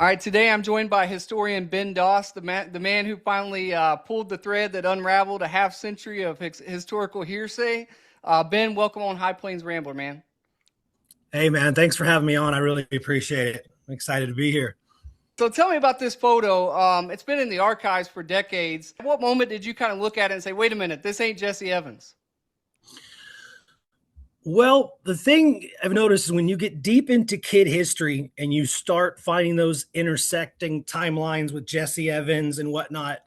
All right, today I'm joined by historian Ben Doss, the man who finally pulled the thread that unraveled a half century of historical hearsay. Ben, welcome on High Plains Rambler, man. Hey, man, thanks for having me on. I really appreciate it. I'm excited to be here. So tell me about this photo. It's been in the archives for decades. At what moment did you kind of look at it and say, wait a minute, this ain't Jesse Evans? Well, the thing I've noticed is when you get deep into kid history and you start finding those intersecting timelines with Jesse Evans and whatnot,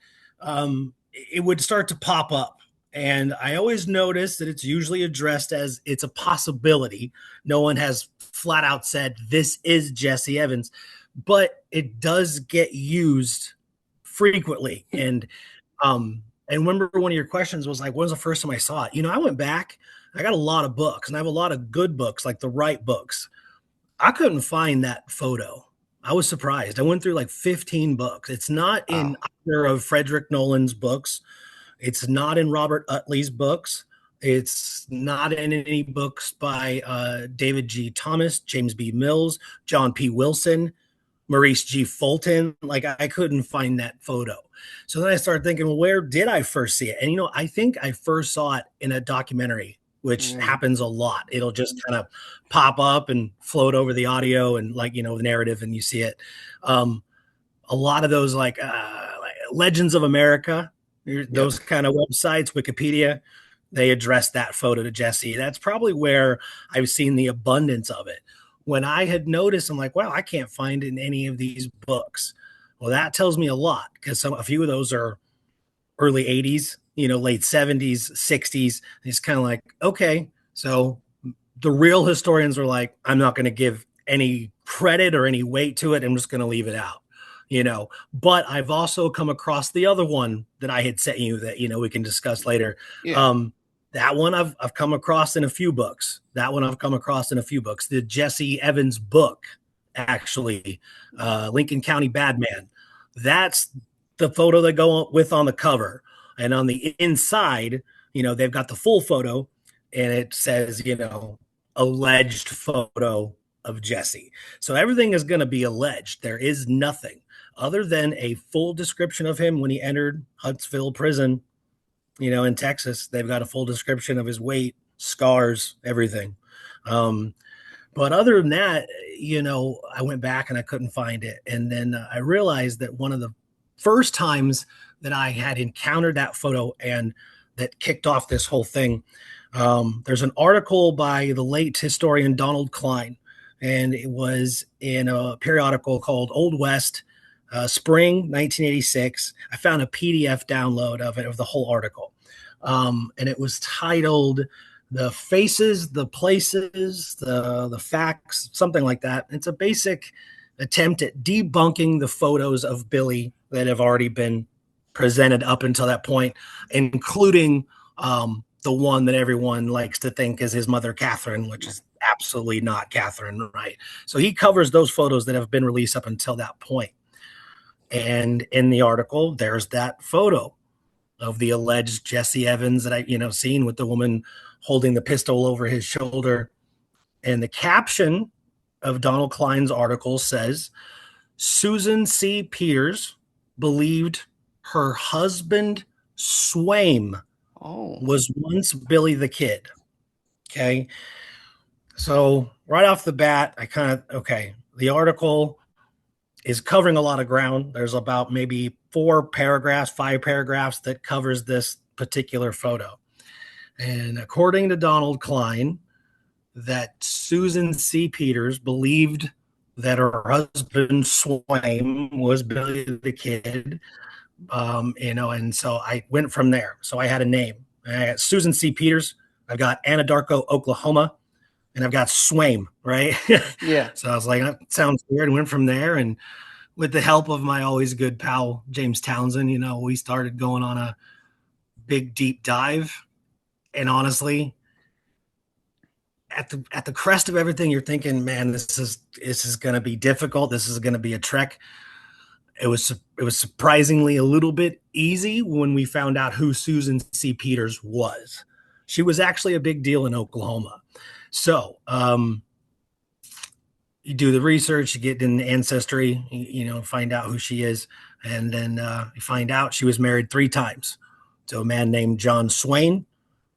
it would start to pop up. And I always notice that it's usually addressed as it's a possibility. No one has flat out said this is Jesse Evans, but it does get used frequently. And remember one of your questions was like, when was the first time I saw it? I went back, I got a lot of books and I have a lot of good books, like the right books. I couldn't find that photo. I was surprised. I went through like 15 books. It's not in Wow. either of Frederick Nolan's books. It's not in Robert Utley's books. It's not in any books by David G. Thomas, James B. Mills, John P. Wilson, Maurice G. Fulton. Like I couldn't find that photo. So then I started thinking, well, where did I first see it? And I think I first saw it in a documentary, which Mm. happens a lot. It'll just kind of pop up and float over the audio and the narrative, and you see it. A lot of those like Legends of America, Yep. those kind of websites, Wikipedia, they address that photo to Jesse. That's probably where I've seen the abundance of it. When I had noticed, I'm like, wow, I can't find in any of these books. Well, that tells me a lot because a few of those are early 80s, late 70s, 60s. It's kind of like, okay, so the real historians were like, I'm not going to give any credit or any weight to it. I'm just going to leave it out. But I've also come across the other one that I had sent you that, we can discuss later. Yeah. That one I've come across in a few books. The Jesse Evans book, actually, Lincoln County Badman. That's the photo they go with on the cover. And on the inside, they've got the full photo and it says, alleged photo of Jesse. So everything is going to be alleged. There is nothing other than a full description of him when he entered Huntsville prison, in Texas. They've got a full description of his weight, scars, everything. Um, but other than that, I went back and I couldn't find it. And then I realized that one of the first times that I had encountered that photo and that kicked off this whole thing, there's an article by the late historian Donald Klein, and it was in a periodical called Old West, spring 1986. I found a PDF download of it, of the whole article. And it was titled The Faces, the Places, the Facts, something like that. It's a basic attempt at debunking the photos of Billy that have already been presented up until that point, including the one that everyone likes to think is his mother, Catherine, which is absolutely not Catherine, right? So he covers those photos that have been released up until that point. And in the article, there's that photo of the alleged Jesse Evans that seen with the woman holding the pistol over his shoulder. And the caption of Donald Klein's article says, Susan C. Peters believed her husband, Swain, Oh. was once Billy the Kid. Okay. So right off the bat, the article is covering a lot of ground. There's about maybe 5 paragraphs that covers this particular photo. And according to Donald Klein, that Susan C. Peters believed that her husband Swain was Billy the Kid. And so I went from there. So I had a name. I got Susan C. Peters. I've got Anadarko, Oklahoma, and I've got Swain, right? Yeah. So I was like, that sounds weird, and went from there. And with the help of my always good pal James Townsend, we started going on a big deep dive. And honestly, at the crest of everything, you're thinking, man, this is going to be difficult. This is going to be a trek. It was surprisingly a little bit easy when we found out who Susan C. Peters was. She was actually a big deal in Oklahoma. So you do the research, you get in ancestry, find out who she is. And then you find out she was married 3 times to a man named John Swain,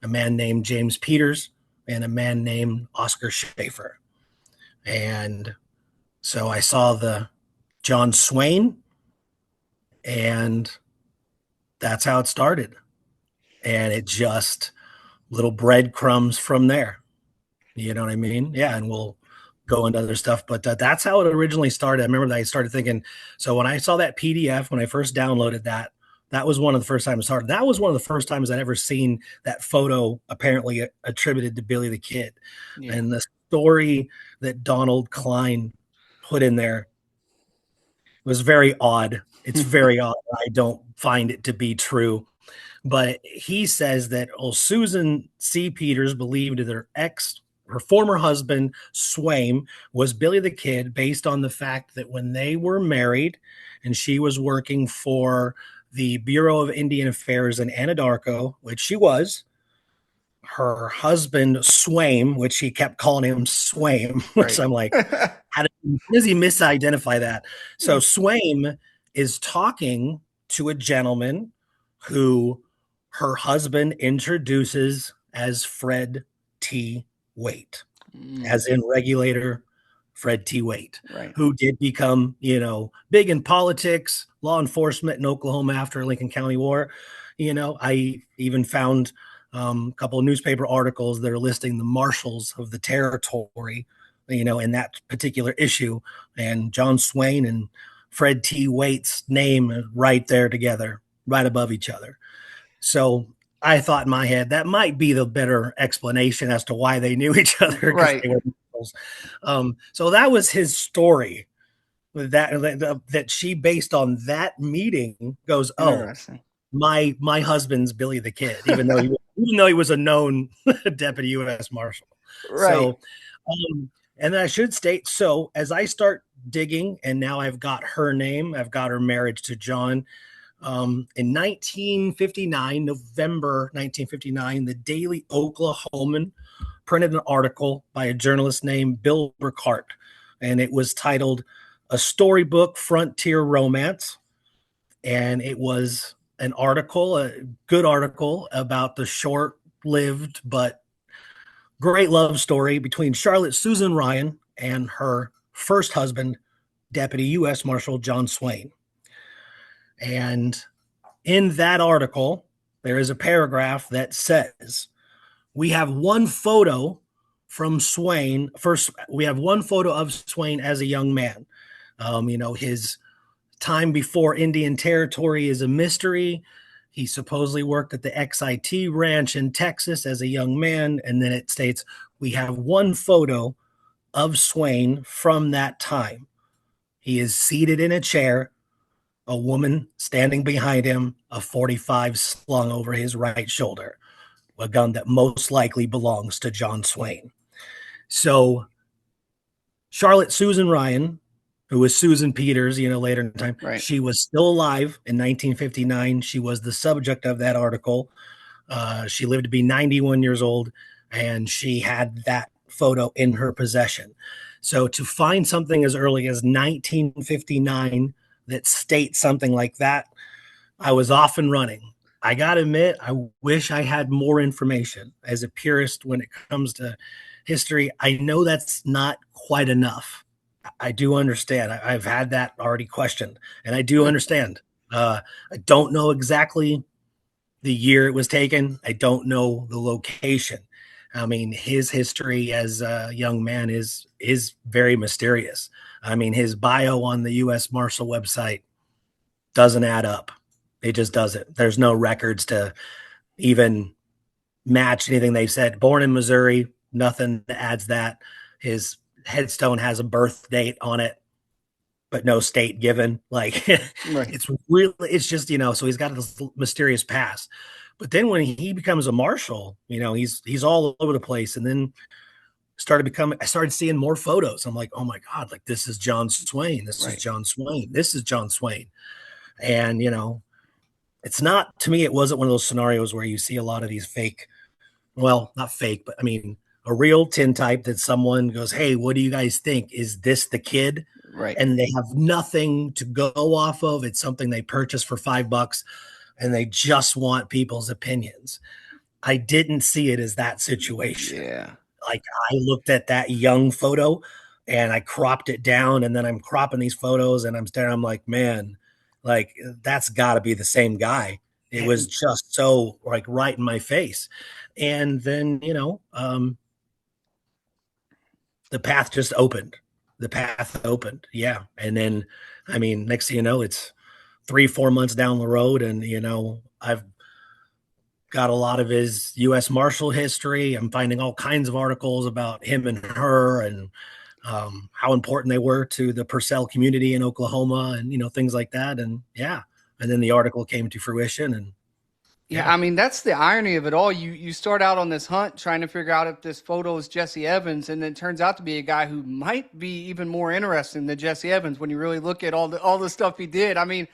a man named James Peters, and a man named Oscar Schaefer. And so I saw the John Swain, and that's how it started. And it just little breadcrumbs from there. You know what I mean? Yeah. And we'll go into other stuff, but that's how it originally started. I remember that I started thinking, so when I saw that PDF, when I first downloaded that, that was one of the first times I started. That was one of the first times I'd ever seen that photo apparently attributed to Billy the Kid. Yeah. And the story that Donald Klein put in there was very odd. It's very odd. I don't find it to be true. But he says that Susan C. Peters believed that her former husband, Swain, was Billy the Kid, based on the fact that when they were married and she was working for the Bureau of Indian Affairs in Anadarko, which she was, her husband, Swain, which he kept calling him Swain, which I'm like, how does he misidentify that? So Swain is talking to a gentleman who her husband introduces as Fred T. Waite, as in regulator Fred T. Waite, who did become, big in politics, law enforcement in Oklahoma after Lincoln County War. I even found a couple of newspaper articles that are listing the marshals of the territory, in that particular issue, and John Swain and Fred T. Waite's name right there together, right above each other. So I thought in my head that might be the better explanation as to why they knew each other. Right. They were so that was his story. That she, based on that meeting, goes, oh, my husband's Billy the Kid, even though he was a known deputy U.S. Marshal. Right. So, and then I should state, so as I start digging, and now I've got her name, I've got her marriage to John. In 1959, November 1959, the Daily Oklahoman printed an article by a journalist named Bill Burkhart, and it was titled "A Storybook Frontier Romance," and it was an article, a good article about the short-lived but great love story between Charlotte Susan Ryan and her first husband, Deputy U.S. Marshal John Swain. And in that article, there is a paragraph that says, we have one photo from Swain. First, we have one photo of Swain as a young man. His time before Indian Territory is a mystery. He supposedly worked at the XIT ranch in Texas as a young man. And then it states, we have one photo of Swain from that time. He is seated in a chair, a woman standing behind him, a .45 slung over his right shoulder, a gun that most likely belongs to John Swain. So Charlotte Susan Ryan, who was Susan Peters, later in time, she was still alive in 1959. She was the subject of that article. She lived to be 91 years old, and she had that photo in her possession. So to find something as early as 1959 that states something like that, I was off and running. I got to admit, I wish I had more information. As a purist, when it comes to history, I know that's not quite enough. I do understand. I've had that already questioned, and I do understand. I don't know exactly the year it was taken. I don't know the location. I mean, his history as a young man is very mysterious. I mean, his bio on the U.S. Marshal website doesn't add up. It just doesn't. There's no records to even match anything they've said. Born in Missouri, nothing adds that. His headstone has a birth date on it, but no state given. Like, it's just, so he's got this mysterious past. But then when he becomes a marshal, he's all over the place. And then I started seeing more photos. I'm like, oh my God, like this is John Swain. This is John Swain. This is John Swain. And, it's not, to me, it wasn't one of those scenarios where you see a lot of these fake, well, not fake, but I mean, a real tintype that someone goes, hey, what do you guys think? Is this the kid? Right. And they have nothing to go off of. It's something they purchased for $5 and they just want people's opinions. I didn't see it as that situation. Yeah. Like I looked at that young photo and I cropped it down, and then I'm cropping these photos and I'm staring, I'm like, man, like that's gotta be the same guy. It was just so like right in my face. And then, the path just opened. The path opened. Yeah. And then, I mean, next thing you know, it's 3-4 months down the road. And, I've got a lot of his U.S. Marshal history. I'm finding all kinds of articles about him and her and how important they were to the Purcell community in Oklahoma and, things like that. And yeah. And then the article came to fruition and Yeah, I mean that's the irony of it all. You start out on this hunt trying to figure out if this photo is Jesse Evans, and then it turns out to be a guy who might be even more interesting than Jesse Evans when you really look at all the stuff he did. I mean,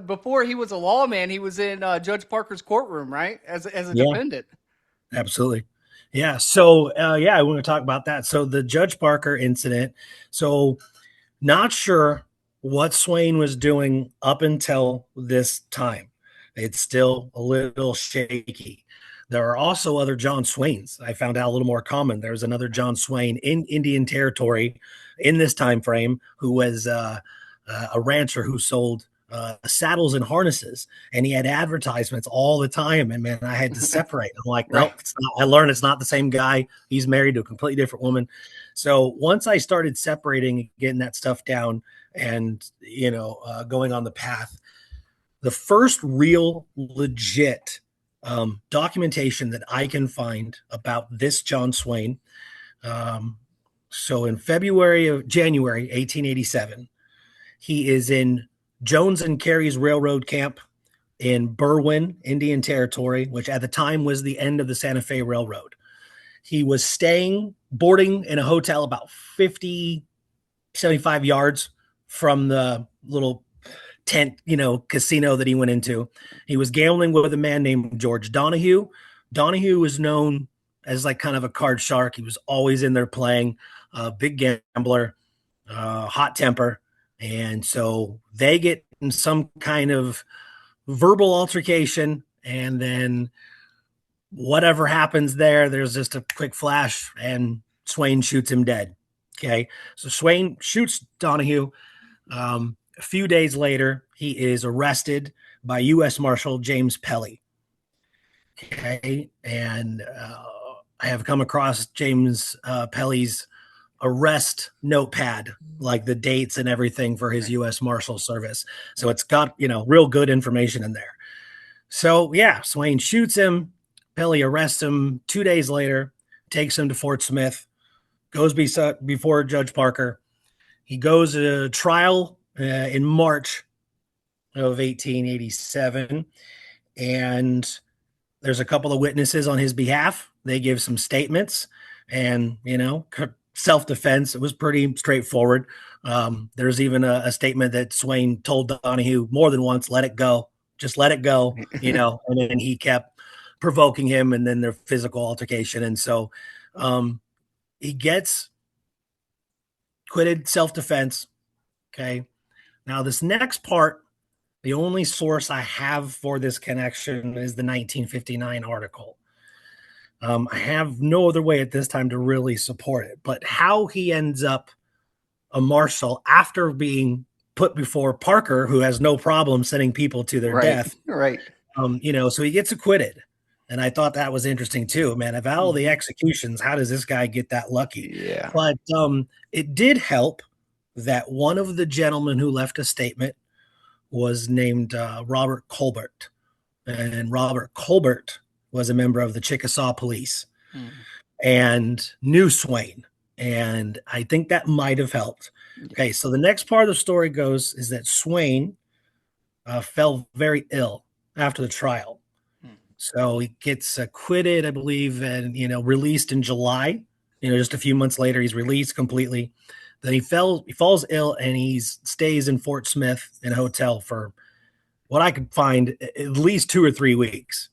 before he was a lawman, he was in Judge Parker's courtroom, right, as a yeah, defendant. absolutely. Yeah. So, I want to talk about that. So the Judge Parker incident. So not sure what Swain was doing up until this time. It's still a little shaky. There are also other John Swains. I found out a little more common. There's another John Swain in Indian Territory in this time frame who was a rancher who sold saddles and harnesses, and he had advertisements all the time. And man, I had to separate. I'm like, Right. nope, it's not. I learned it's not the same guy. He's married to a completely different woman. So once I started separating, getting that stuff down, and going on the path, the first real legit documentation that I can find about this John Swain. So in January 1887, he is in Jones and Carey's railroad camp in Berwyn, Indian Territory, which at the time was the end of the Santa Fe Railroad. He was boarding in a hotel about 50, 75 yards from the little tent, casino that he went into. He was gambling with a man named George Donahue. Donahue was known as like kind of a card shark. He was always in there playing, big gambler, hot temper. And so they get in some kind of verbal altercation, and then whatever happens there's just a quick flash and Swain shoots him dead. Okay. So Swain shoots Donahue. A few days later, he is arrested by U.S. Marshal James Pelly. Okay. And I have come across James Pelly's arrest notepad, like the dates and everything for his U.S. Marshal service. So it's got, real good information in there. So yeah, Swain shoots him. Pelly arrests him 2 days later, takes him to Fort Smith, goes before Judge Parker. He goes to trial in March of 1887, and there's a couple of witnesses on his behalf. They give some statements, and self-defense. It was pretty straightforward. There's even a statement that Swain told Donahue more than once, let it go, just let it go, and then he kept provoking him, and then their physical altercation. And so he gets acquitted, self-defense. Okay. Now this next part, the only source I have for this connection is the 1959 article. I have no other way at this time to really support it, but how he ends up a marshal after being put before Parker, who has no problem sending people to their death. Right. So he gets acquitted. And I thought that was interesting too, man. Of all the executions, how does this guy get that lucky? Yeah. But it did help that one of the gentlemen who left a statement was named Robert Colbert. And Robert Colbert was a member of the Chickasaw Police and knew Swain. And I think that might have helped. Okay, so the next part of the story goes is that Swain fell very ill after the trial. So he gets acquitted, I believe, and released in July. Just a few months later, he's released completely. Then he falls ill, and he stays in Fort Smith in a hotel for what I could find at least 2 or 3 weeks.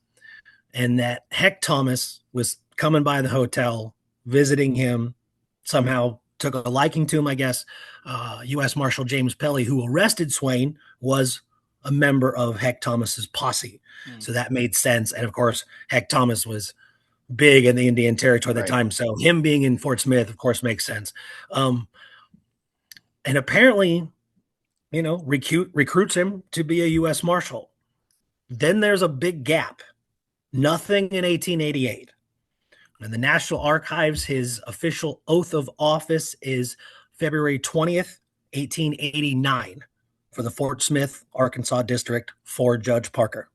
And that Heck Thomas was coming by the hotel visiting him, somehow took a liking to him, I guess. U.S. Marshal James Pelly, who arrested Swain, was a member of Heck Thomas's posse. Hmm. So that made sense. And of course, Heck Thomas was big in the Indian Territory at the Right. time. So him being in Fort Smith, of course, makes sense. And apparently, recruits him to be a U.S. Marshal. Then there's a big gap. Nothing in 1888. In the National Archives, his official oath of office is February 20th, 1889, for the Fort Smith, Arkansas district for Judge Parker.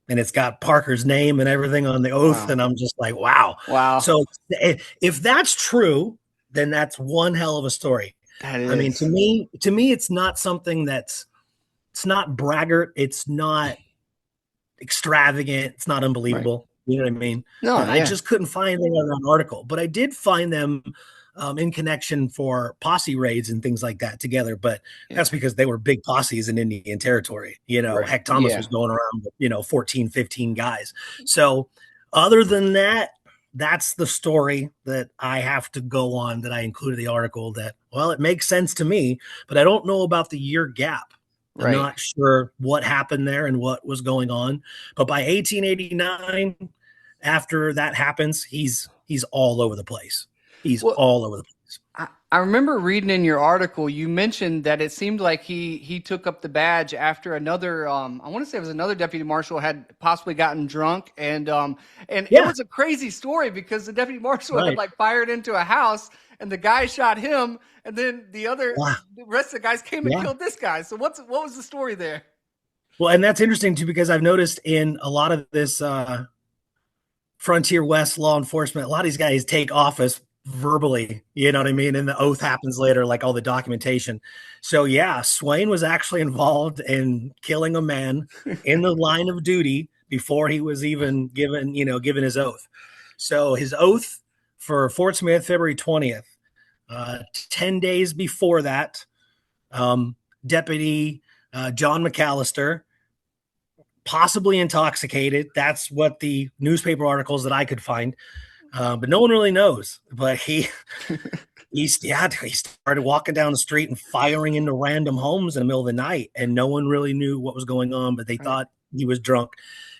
And it's got Parker's name and everything on the oath. Wow. And I'm just like, wow. Wow. So if that's true, then that's one hell of a story. That I mean, is. to me, it's not something it's not braggart. It's not extravagant. It's not unbelievable. Right. You know what I mean? No, And I yeah. just couldn't find anything on that article, but I did find them in connection for posse raids and things like that together. But that's because they were big posses in Indian Territory. Right. Heck Thomas Yeah. was going around with, 14, 15 guys. So other than that, that's the story that I have to go on, that I included the article, that, well, it makes sense to me, but I don't know about the year gap. I'm Right. not sure what happened there and what was going on. But by 1889, after that happens, he's all over the place. He's Well, all over the place. I remember reading in your article, you mentioned that it seemed like he took up the badge after another, I want to say it was another deputy marshal had possibly gotten drunk, and it Yeah, was a crazy story because the deputy marshal had right. like fired into a house and the guy shot him, and then Wow. the rest of the guys came and Yeah. killed this guy. So what was the story there? Well, and that's interesting too, because I've noticed in a lot of this Frontier West law enforcement, a lot of these guys take office verbally, you know what I mean? And the oath happens later, like all the documentation. So yeah, Swain was actually involved in killing a man in the line of duty before he was even given his oath. So his oath for Fort Smith, February 20th, 10 days before that, Deputy John McAllister, possibly intoxicated. That's what the newspaper articles that I could find. But no one really knows. But he started walking down the street and firing into random homes in the middle of the night, and no one really knew what was going on, but they thought he was drunk.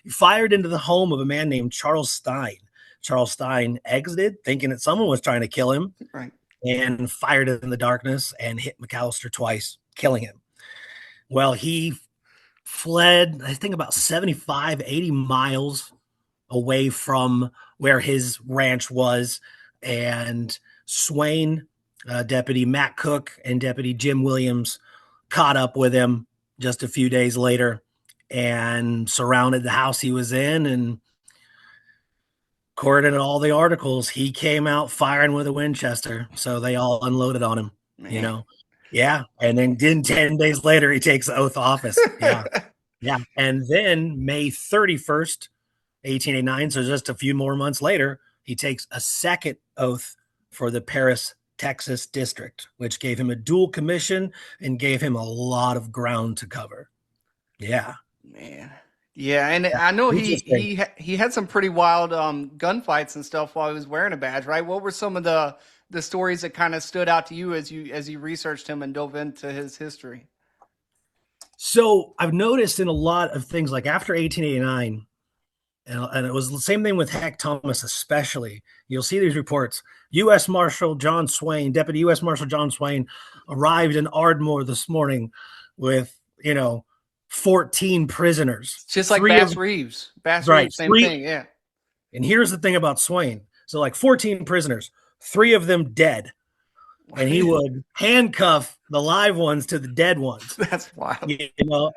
He fired into the home of a man named Charles Stein. Charles Stein exited, thinking that someone was trying to kill him, Right. and fired in the darkness and hit McAllister twice, killing him. Well, he fled, I think, about 75, 80 miles away from where his ranch was. And Swain, Deputy Matt Cook, and Deputy Jim Williams caught up with him just a few days later and surrounded the house he was in. And according to all the articles, he came out firing with a Winchester. So they all unloaded on him, Man. Yeah. And then 10 days later, he takes the oath of office. Yeah. Yeah. And then May 31st, 1889, so just a few more months later, he takes a second oath for the Paris, Texas district, which gave him a dual commission and gave him a lot of ground to cover. Yeah. Man. Yeah, and I know he had some pretty wild gunfights and stuff while he was wearing a badge, right? What were some of the stories that kind of stood out to you as you researched him and dove into his history? So I've noticed in a lot of things, like after 1889, and it was the same thing with Heck Thomas, especially. You'll see these reports. U.S. Marshal John Swain, Deputy U.S. Marshal John Swain, arrived in Ardmore this morning with 14 prisoners. Just like Bass Reeves. Bass Right, Reeves, same thing, yeah. And here's the thing about Swain. So like 14 prisoners, 3 of them dead. And he would handcuff the live ones to the dead ones. That's wild.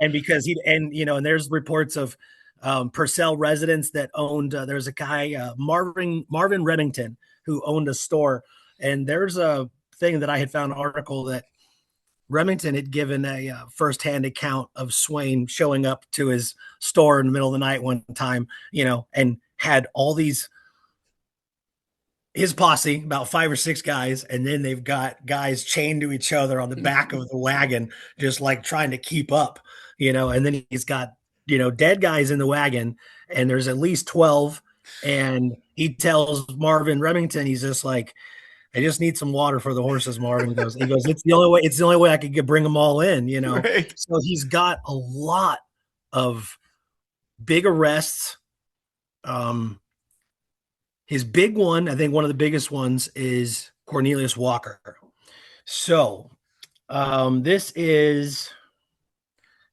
And because and there's reports of Purcell residents that owned, there's a guy, Marvin Remington, who owned a store. And there's a thing that I had found, an article that Remington had given a firsthand account of Swain showing up to his store in the middle of the night one time, and had all his posse, about 5 or 6 guys, and then they've got guys chained to each other on the back of the wagon, just like trying to keep up, and then he's got, dead guys in the wagon, and there's at least 12, and he tells Marvin Remington, he's just like, I just need some water for the horses, Marvin. He goes, it's the only way, I could bring them all in, you know. Right. So he's got a lot of big arrests. His big one, I think one of the biggest ones is Cornelius Walker. So this is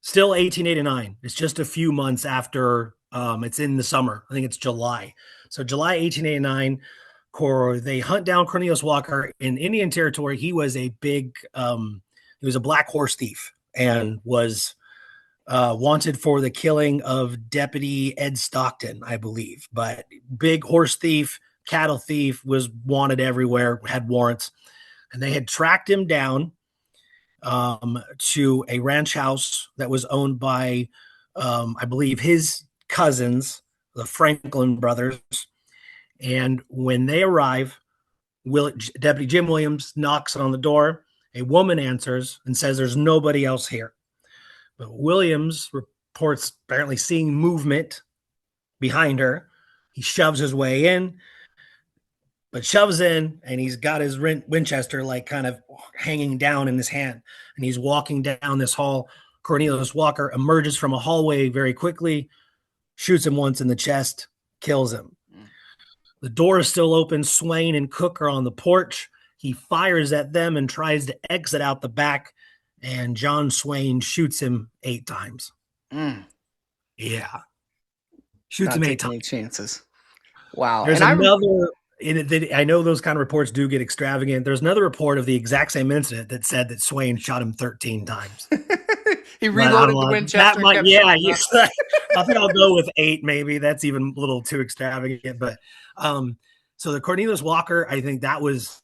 still 1889. It's just a few months after it's in the summer. I think it's July. So July 1889, they hunt down Cornelius Walker in Indian Territory. He was a black horse thief and was wanted for the killing of Deputy Ed Stockton, I believe. But big horse thief, cattle thief, was wanted everywhere, had warrants. And they had tracked him down to a ranch house that was owned by, I believe, his cousins, the Franklin brothers. And when they arrive, Deputy Jim Williams knocks on the door. A woman answers and says there's nobody else here. But Williams reports apparently seeing movement behind her. He shoves his way in, but shoves in, and he's got his Winchester like kind of hanging down in his hand. And he's walking down this hall. Cornelius Walker emerges from a hallway very quickly, shoots him once in the chest, kills him. The door is still open. Swain and Cook are on the porch. He fires at them and tries to exit out the back, and John Swain shoots him 8 times. Yeah. Shoots him 8 times. Any chances. Wow. There's another, I know those kind of reports do get extravagant. There's another report of the exact same incident that said that Swain shot him 13 times. He reloaded the Winchester. I think I'll go with 8, maybe. That's even a little too extravagant. But so the Cornelius Walker, I think that was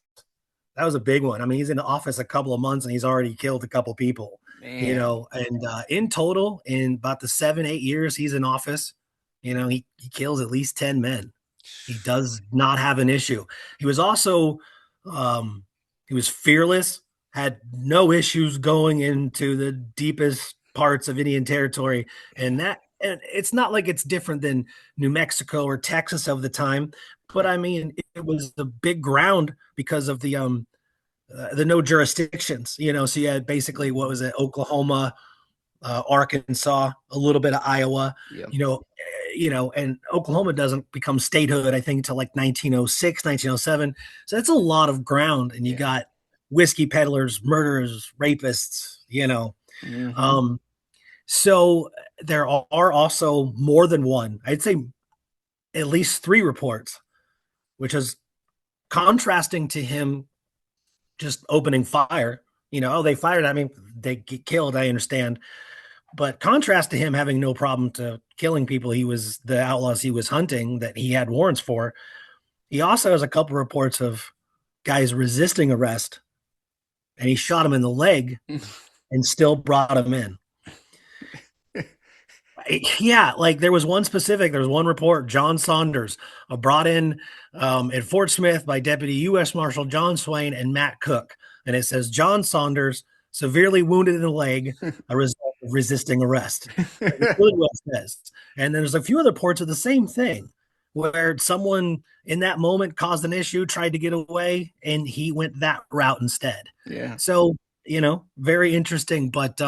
a big one. I mean, he's in the office a couple of months and he's already killed a couple people. Man. You know, and in total, in about the 7-8 years he's in office, you know, he kills at least 10 men. He does not have an issue. He was also, he was fearless, had no issues going into the deepest parts of Indian Territory. And it's not like it's different than New Mexico or Texas of the time, but I mean, it was the big ground because of the no jurisdictions, you know. So you had basically, what was it, Oklahoma, Arkansas, a little bit of Iowa, yep. You know, and Oklahoma doesn't become statehood, I think, until like 1906, 1907. So that's a lot of ground. And you got whiskey peddlers, murderers, rapists, you know. Mm-hmm. So there are also more than one, I'd say at least 3 reports, which is contrasting to him just opening fire. You know, they fired at me, they get killed, I understand. But contrast to him having no problem to killing people, the outlaws he was hunting that he had warrants for. He also has a couple reports of guys resisting arrest, and he shot him in the leg and still brought him in. Yeah, like there was one report, John Saunders, brought in at Fort Smith by Deputy U.S. Marshal John Swain and Matt Cook. And it says, John Saunders, severely wounded in the leg, a result of resisting arrest. That's really what it says. And there's a few other reports of the same thing, where someone in that moment caused an issue, tried to get away, and he went that route instead. Yeah. So, you know, very interesting. But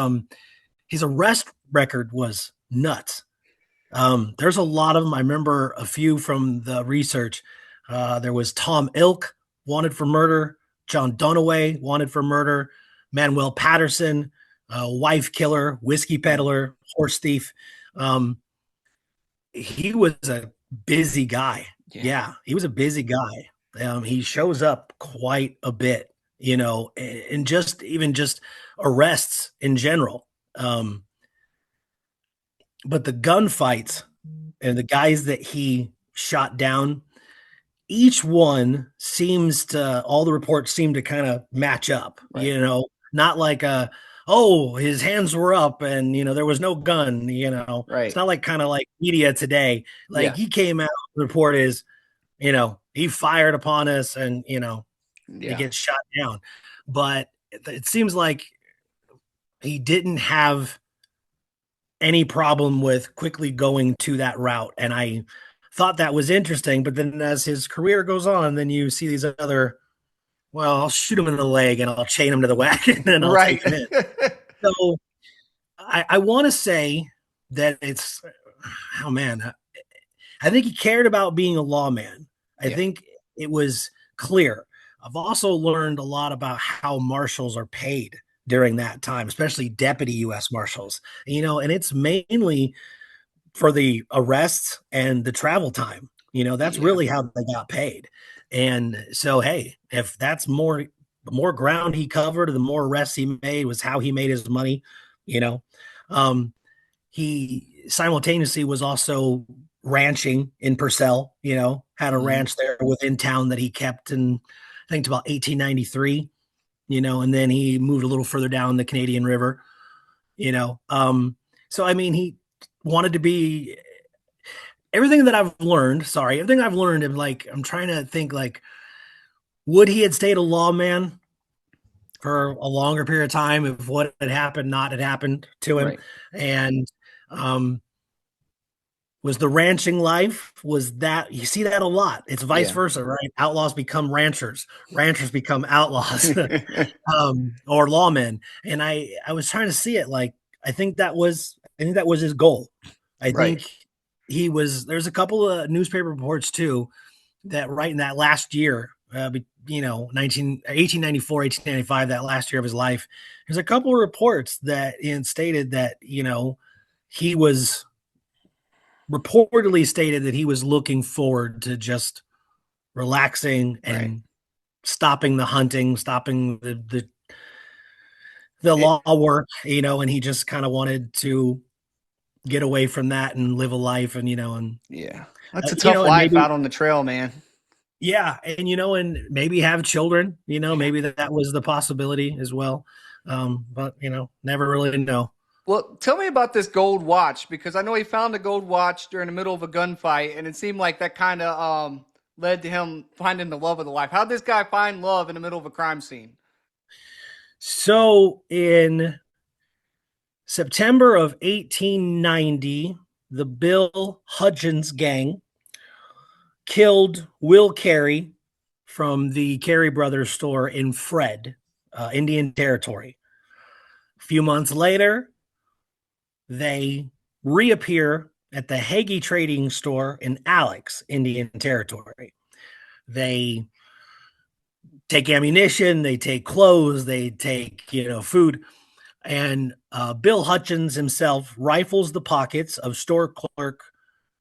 his arrest record was nuts. There's a lot of them. I remember a few from the research. There was Tom Ilk, wanted for murder. John Dunaway, wanted for murder. Manuel Patterson, wife killer, whiskey peddler, horse thief. He was a busy guy. Yeah, he was a busy guy. He shows up quite a bit, you know, and even just arrests in general. But the gunfights and the guys that he shot down, each one all the reports seem to kind of match up, right. You know, not like his hands were up and, you know, there was no gun, you know, right. It's not like kind of like media today. Like he came out, the report is, you know, he fired upon us and, you know, he gets shot down. But it seems like he didn't have any problem with quickly going to that route. And I thought that was interesting. But then as his career goes on, then you see these other, well, I'll shoot him in the leg and I'll chain him to the wagon and I'll Right. take him in. So I want to say that it's, oh man, I think he cared about being a lawman. I Yeah. think it was clear. I've also learned a lot about how marshals are paid during that time, especially deputy U.S. marshals. And it's mainly for the arrests and the travel time. That's Yeah. really how they got paid. And so, hey, if that's the more ground he covered, the more arrests he made was how he made his money. You know, um, he simultaneously was also ranching in Purcell, had a Mhm. ranch there within town that he kept in, I think it's about 1893, and then he moved a little further down the Canadian River, you know. So I mean, he wanted to be everything I've learned, and like, I'm trying to think, like, would he had stayed a lawman for a longer period of time if what had happened not had happened to him? Right. And, um, was the ranching life, was that, you see that a lot. It's vice Yeah. versa, right? Outlaws become ranchers become outlaws, or lawmen. And I was trying to see it like, I think that was his goal. I Right. think there's a couple of newspaper reports too that right in that last year, 1894, 1895, that last year of his life, there's a couple of reports that stated that, he was reportedly stated that he was looking forward to just relaxing Right. and stopping the hunting, stopping the It, law work, and he just kind of wanted to get away from that and live a life, and yeah. That's a tough and life maybe, out on the trail, man. yeah, and maybe have children, maybe that was the possibility as well. But never really know. Well, tell me about this gold watch because I know he found a gold watch during the middle of a gunfight, and it seemed like that kind of led to him finding the love of the life. How'd this guy find love in the middle of a crime scene? So in September of 1890, the Bill Hutchins gang killed Will Carey from the Carey Brothers store in Fred, Indian Territory. A few months later, they reappear at the Hagee Trading Store in Alex, Indian Territory. They take ammunition, they take clothes, they take food, and Bill Hutchins himself rifles the pockets of store clerk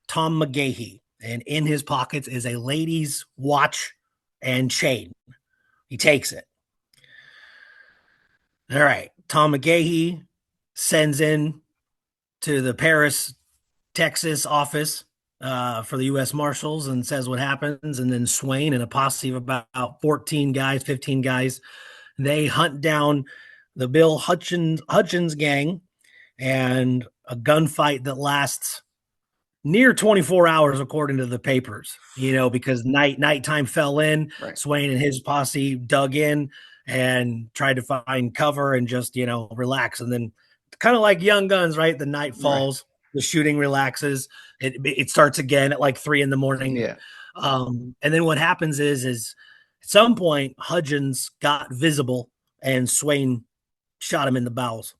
Tom McGahey, and in his pockets is a lady's watch and chain. He takes it. All right. Tom McGahey sends in to the Paris, Texas office for the U.S. Marshals and says what happens. And then Swain and a posse of about 14 guys, 15 guys, they hunt down the Bill Hutchins gang, and a gunfight that lasts near 24 hours according to the papers, because nighttime fell in. Right. Swain and his posse dug in and tried to find cover and just relax, and then kind of like Young Guns, right? The night Right. falls, the shooting relaxes, it starts again at like 3 a.m. Yeah. And then what happens is at some point Hudgens got visible and Swain shot him in the bowels,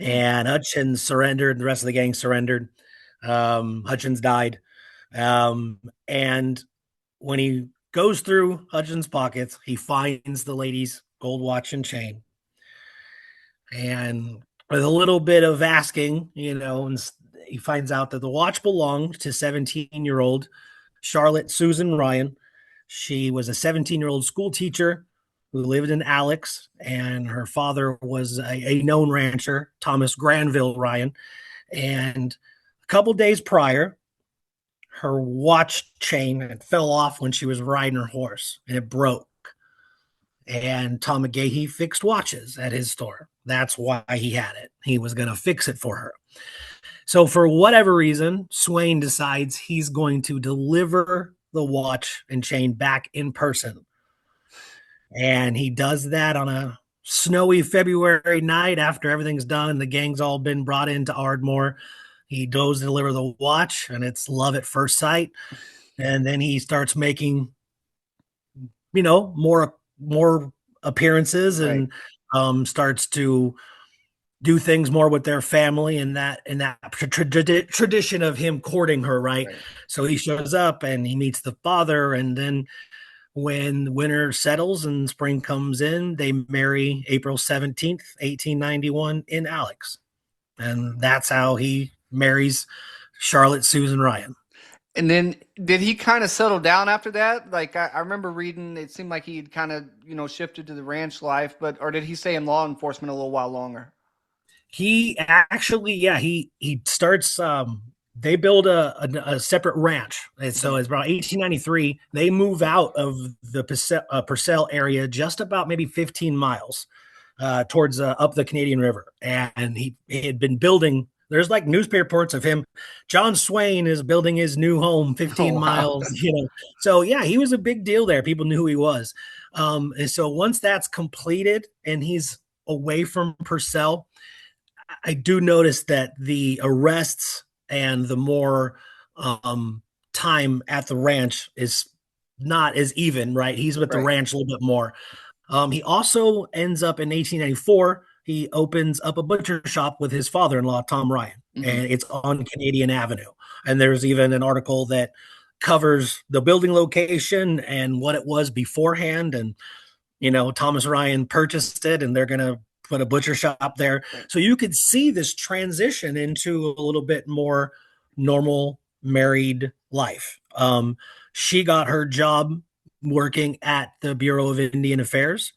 Mm. and Hutchins surrendered. The rest of the gang surrendered. Hutchins died. And when he goes through Hutchins' pockets, he finds the lady's gold watch and chain. And with a little bit of asking, he finds out that the watch belonged to 17-year-old Charlotte Susan Ryan. She was a 17-year-old school teacher who lived in Alex, and her father was a known rancher, Thomas Granville Ryan. And a couple days prior, her watch chain had fell off when she was riding her horse, and it broke. And Tom McGahey fixed watches at his store. That's why he had it. He was going to fix it for her. So for whatever reason, Swain decides he's going to deliver the watch and chain back in person. And he does that on a snowy February night after everything's done. The gang's all been brought into Ardmore. He goes to deliver the watch, and it's love at first sight. And then he starts making, more appearances, Right. and starts to do things more with their family, and that tradition of him courting her, right? Right. So he shows up and he meets the father, and then when winter settles and spring comes in, they marry April 17th, 1891 in Alex. And that's how he marries Charlotte Susan Ryan. And then did he kind of settle down after that? Like I remember reading, it seemed like he'd kind of, shifted to the ranch life, or did he stay in law enforcement a little while longer? He actually, yeah, he starts. They build a separate ranch, and so Mhm. it's about 1893. They move out of the Purcell area, just about maybe 15 miles towards up the Canadian River, and he had been building. There's like newspaper reports of him. John Swain is building his new home Oh 15 wow. miles. So yeah, he was a big deal there. People knew who he was. And so once that's completed, and he's away from Purcell, I do notice that the arrests and the more time at the ranch is not as even, right? He's with the Right. ranch a little bit more. He also ends up in 1894. He opens up a butcher shop with his father-in-law, Tom Ryan, Hmm. and it's on Canadian Avenue. And there's even an article that covers the building location and what it was beforehand. And Thomas Ryan purchased it, and they're going to put a butcher shop there. Right. So you could see this transition into a little bit more normal married life. She got her job working at the Bureau of Indian Affairs.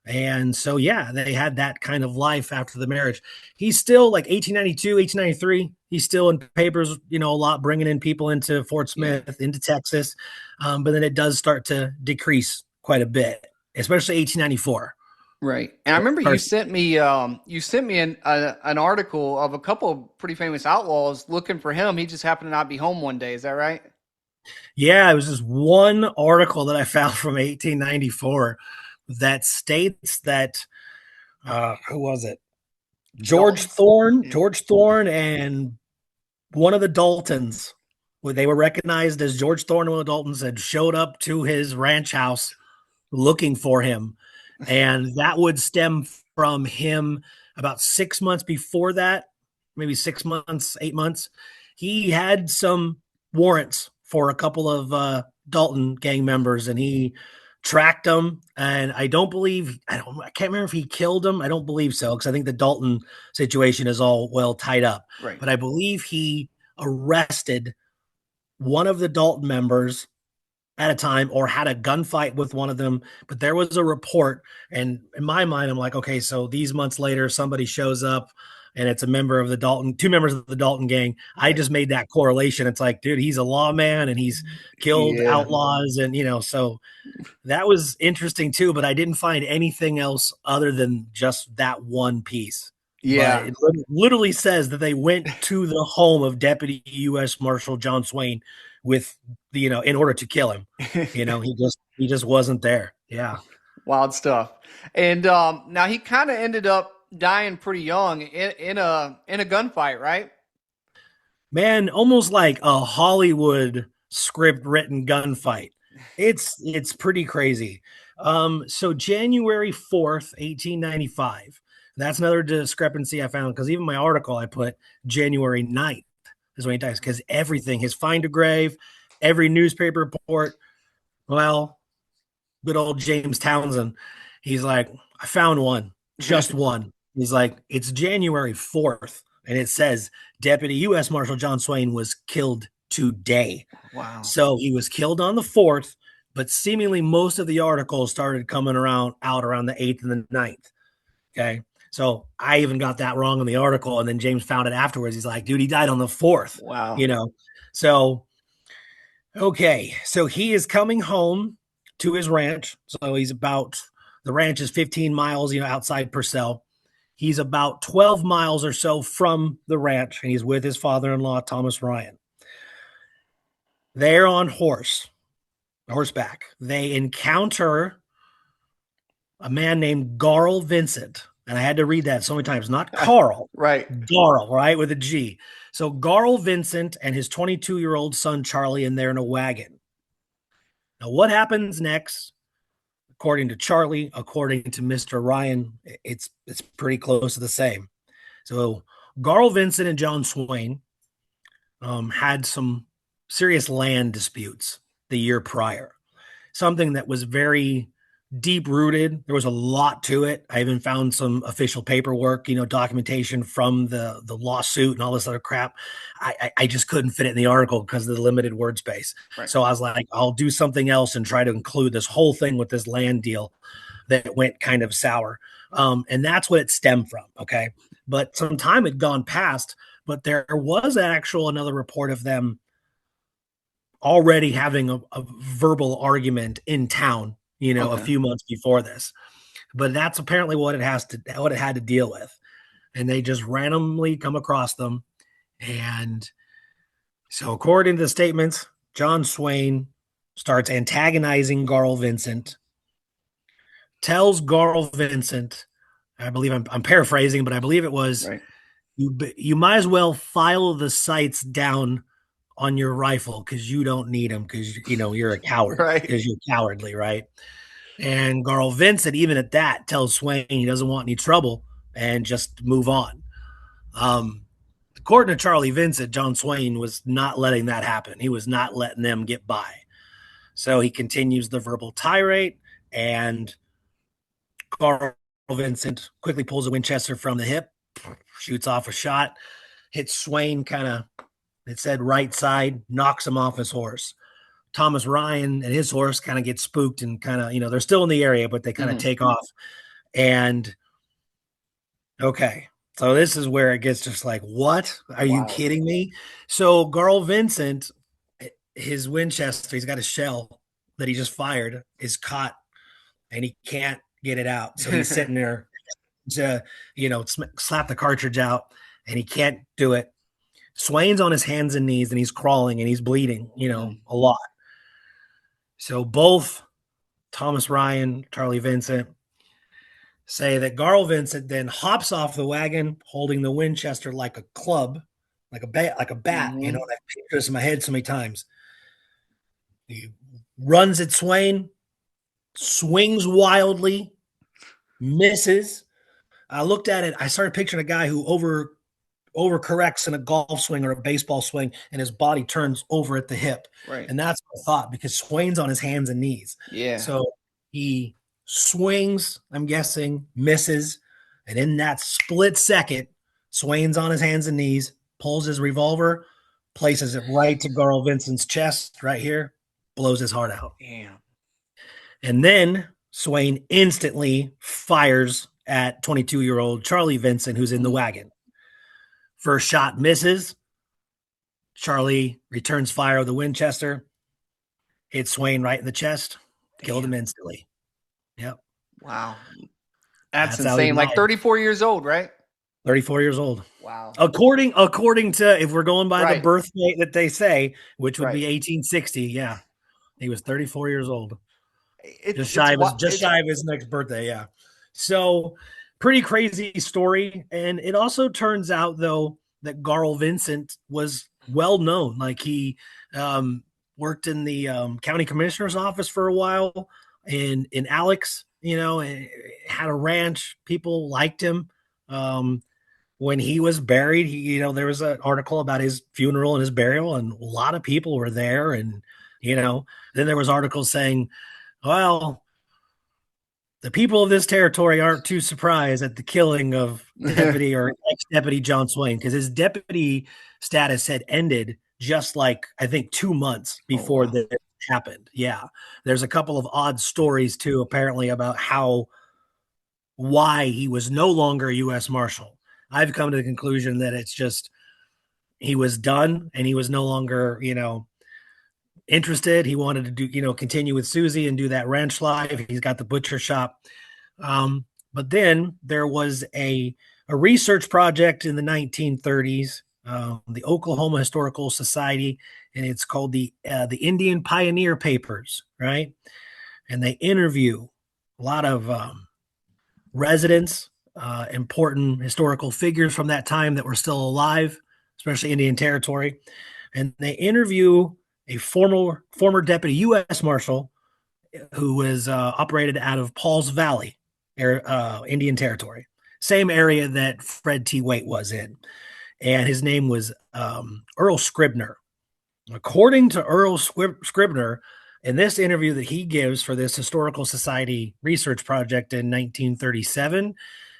And so, yeah, they had that kind of life after the marriage. He's still like 1892, 1893. He's still in papers, a lot, bringing in people into Fort Yeah. Smith, into Texas. But then it does start to decrease quite a bit, especially 1894. Right. And I remember you First, sent me an article of a couple of pretty famous outlaws looking for him. He just happened to not be home one day. Is that right? yeah, it was just one article that I found from 1894 that states that, who was it? George Dalton. Thorne, Yeah. George Thorne, and one of the Daltons, where they were recognized as George Thorne and one of the Daltons, had showed up to his ranch house looking for him. And that would stem from him about 6 months before that, maybe 6 months, 8 months. He had some warrants for a couple of Dalton gang members, and he tracked them. And I can't remember if he killed them. I don't believe so, because I think the Dalton situation is all well tied up. Right. But I believe he arrested one of the Dalton members at a time, or had a gunfight with one of them. But there was a report, and in my mind, I'm like, okay, so these months later, somebody shows up and it's a member of the Dalton, two members of the Dalton gang. I Right. just made that correlation. It's like, dude, he's a lawman and he's killed Yeah. outlaws, and so that was interesting too. But I didn't find anything else other than just that one piece. But Yeah. it literally says that they went to the home of Deputy U.S. Marshal John Swain with in order to kill him. He just wasn't there. Yeah. Wild stuff. And now he kind of ended up dying pretty young in a gunfight, right? Man, almost like a Hollywood script written gunfight. It's pretty crazy. So January 4th, 1895. That's another discrepancy I found, because even my article I put January 9th is when he dies, because everything, his find a grave, every newspaper report, well, good old James Townsend, he's like, I found one, just one. He's like, it's January 4th, and it says Deputy U.S. Marshal John Swain was killed today. Wow. So he was killed on the 4th, but seemingly most of the articles started coming out around the 8th and the 9th. Okay. So I even got that wrong in the article. And then James found it afterwards. He's like, dude, he died on the 4th, Wow. you know? So, okay. So he is coming home to his ranch. So the ranch is 15 miles, outside Purcell. He's about 12 miles or so from the ranch, and he's with his father-in-law, Thomas Ryan. They're on horseback. They encounter a man named Garl Vincent. And I had to read that so many times. Not Carl, Right. Garl, right, with a G. So Garl Vincent and his 22-year-old son Charlie in there in a wagon. Now, what happens next? According to Charlie, according to Mr. Ryan, it's pretty close to the same. So Garl Vincent and John Swain had some serious land disputes the year prior. Something that was very deep rooted. There was a lot to it. I even found some official paperwork, documentation from the lawsuit and all this other crap. I just couldn't fit it in the article because of the limited word space. Right. So I was like, I'll do something else and try to include this whole thing with this land deal that went kind of sour. And that's what it stemmed from. Okay. But some time had gone past, but there was another report of them already having a verbal argument in town, a Okay. few months before this. But that's apparently what it had to deal with. And they just randomly come across them. And so according to the statements, John Swain starts antagonizing Garl Vincent, tells Garl Vincent, I believe I'm paraphrasing, but I believe it was, Right. you might as well file the sights down on your rifle because you don't need them because you're a coward Right. because you're cowardly, right? And Garl Vincent, even at that, tells Swain he doesn't want any trouble and just move on. According to Charlie Vincent, John Swain was not letting that happen. He was not letting them get by. So he continues the verbal tirade, and Garl Vincent quickly pulls a Winchester from the hip, shoots off a shot, hits Swain kind of, it said right side, knocks him off his horse. Thomas Ryan and his horse kind of get spooked and kind of, they're still in the area, but they kind of take off. And okay, so this is where it gets just like, what? Are you kidding me? So Garl Vincent, his Winchester, he's got a shell that he just fired, is caught and he can't get it out. So he's sitting there to, slap the cartridge out and he can't do it. Swain's on his hands and knees and he's crawling and he's bleeding, a lot. So both Thomas Ryan, Charlie Vincent say that Garl Vincent then hops off the wagon holding the Winchester like a club, like a bat, Mm-hmm. and I've pictured this in my head so many times. He runs at Swain, swings wildly, misses. I looked at it. I started picturing a guy who overcorrects in a golf swing or a baseball swing and his body turns over at the hip. Right. And that's what I thought because Swain's on his hands and knees. Yeah. So he swings, I'm guessing, misses. And in that split second, Swain's on his hands and knees, pulls his revolver, places it right to Garl Vincent's chest right here, blows his heart out. Damn. And then Swain instantly fires at 22-year-old Charlie Vincent, who's in the wagon. First shot misses. Charlie returns fire with the Winchester. Hits Swain right in the chest. Killed him instantly. Yep. Wow. That's how he insane. Like died. 34 years old, right? 34 years old. Wow. According to, if we're going by the birth date that they say, which would be 1860, yeah. He was 34 years old. Just shy of his next birthday, yeah. So pretty crazy story. And it also turns out, though, that Garl Vincent was well known. Like he worked in the county commissioner's office for a while in Alex, had a ranch. People liked him. When he was buried, there was an article about his funeral and his burial, and a lot of people were there. And, then there was articles saying, well, the people of this territory aren't too surprised at the killing of Deputy or ex-Deputy John Swain because his deputy status had ended just like, I think, 2 months before this happened. Yeah. There's a couple of odd stories, too, apparently, about why he was no longer a U.S. Marshal. I've come to the conclusion that it's just he was done and he was no longer, interested. He wanted to do, continue with Susie and do that ranch life. He's got the butcher shop. But then there was a research project in the 1930s, the Oklahoma Historical Society, and it's called the Indian Pioneer Papers, right? And they interview a lot of residents important historical figures from that time that were still alive, especially Indian Territory. And they interview a former deputy U.S. Marshal who was operated out of Paul's Valley, Indian Territory, same area that Fred T. Waite was in. And his name was Earl Scribner. According to Earl Scribner, in this interview that he gives for this Historical Society research project in 1937,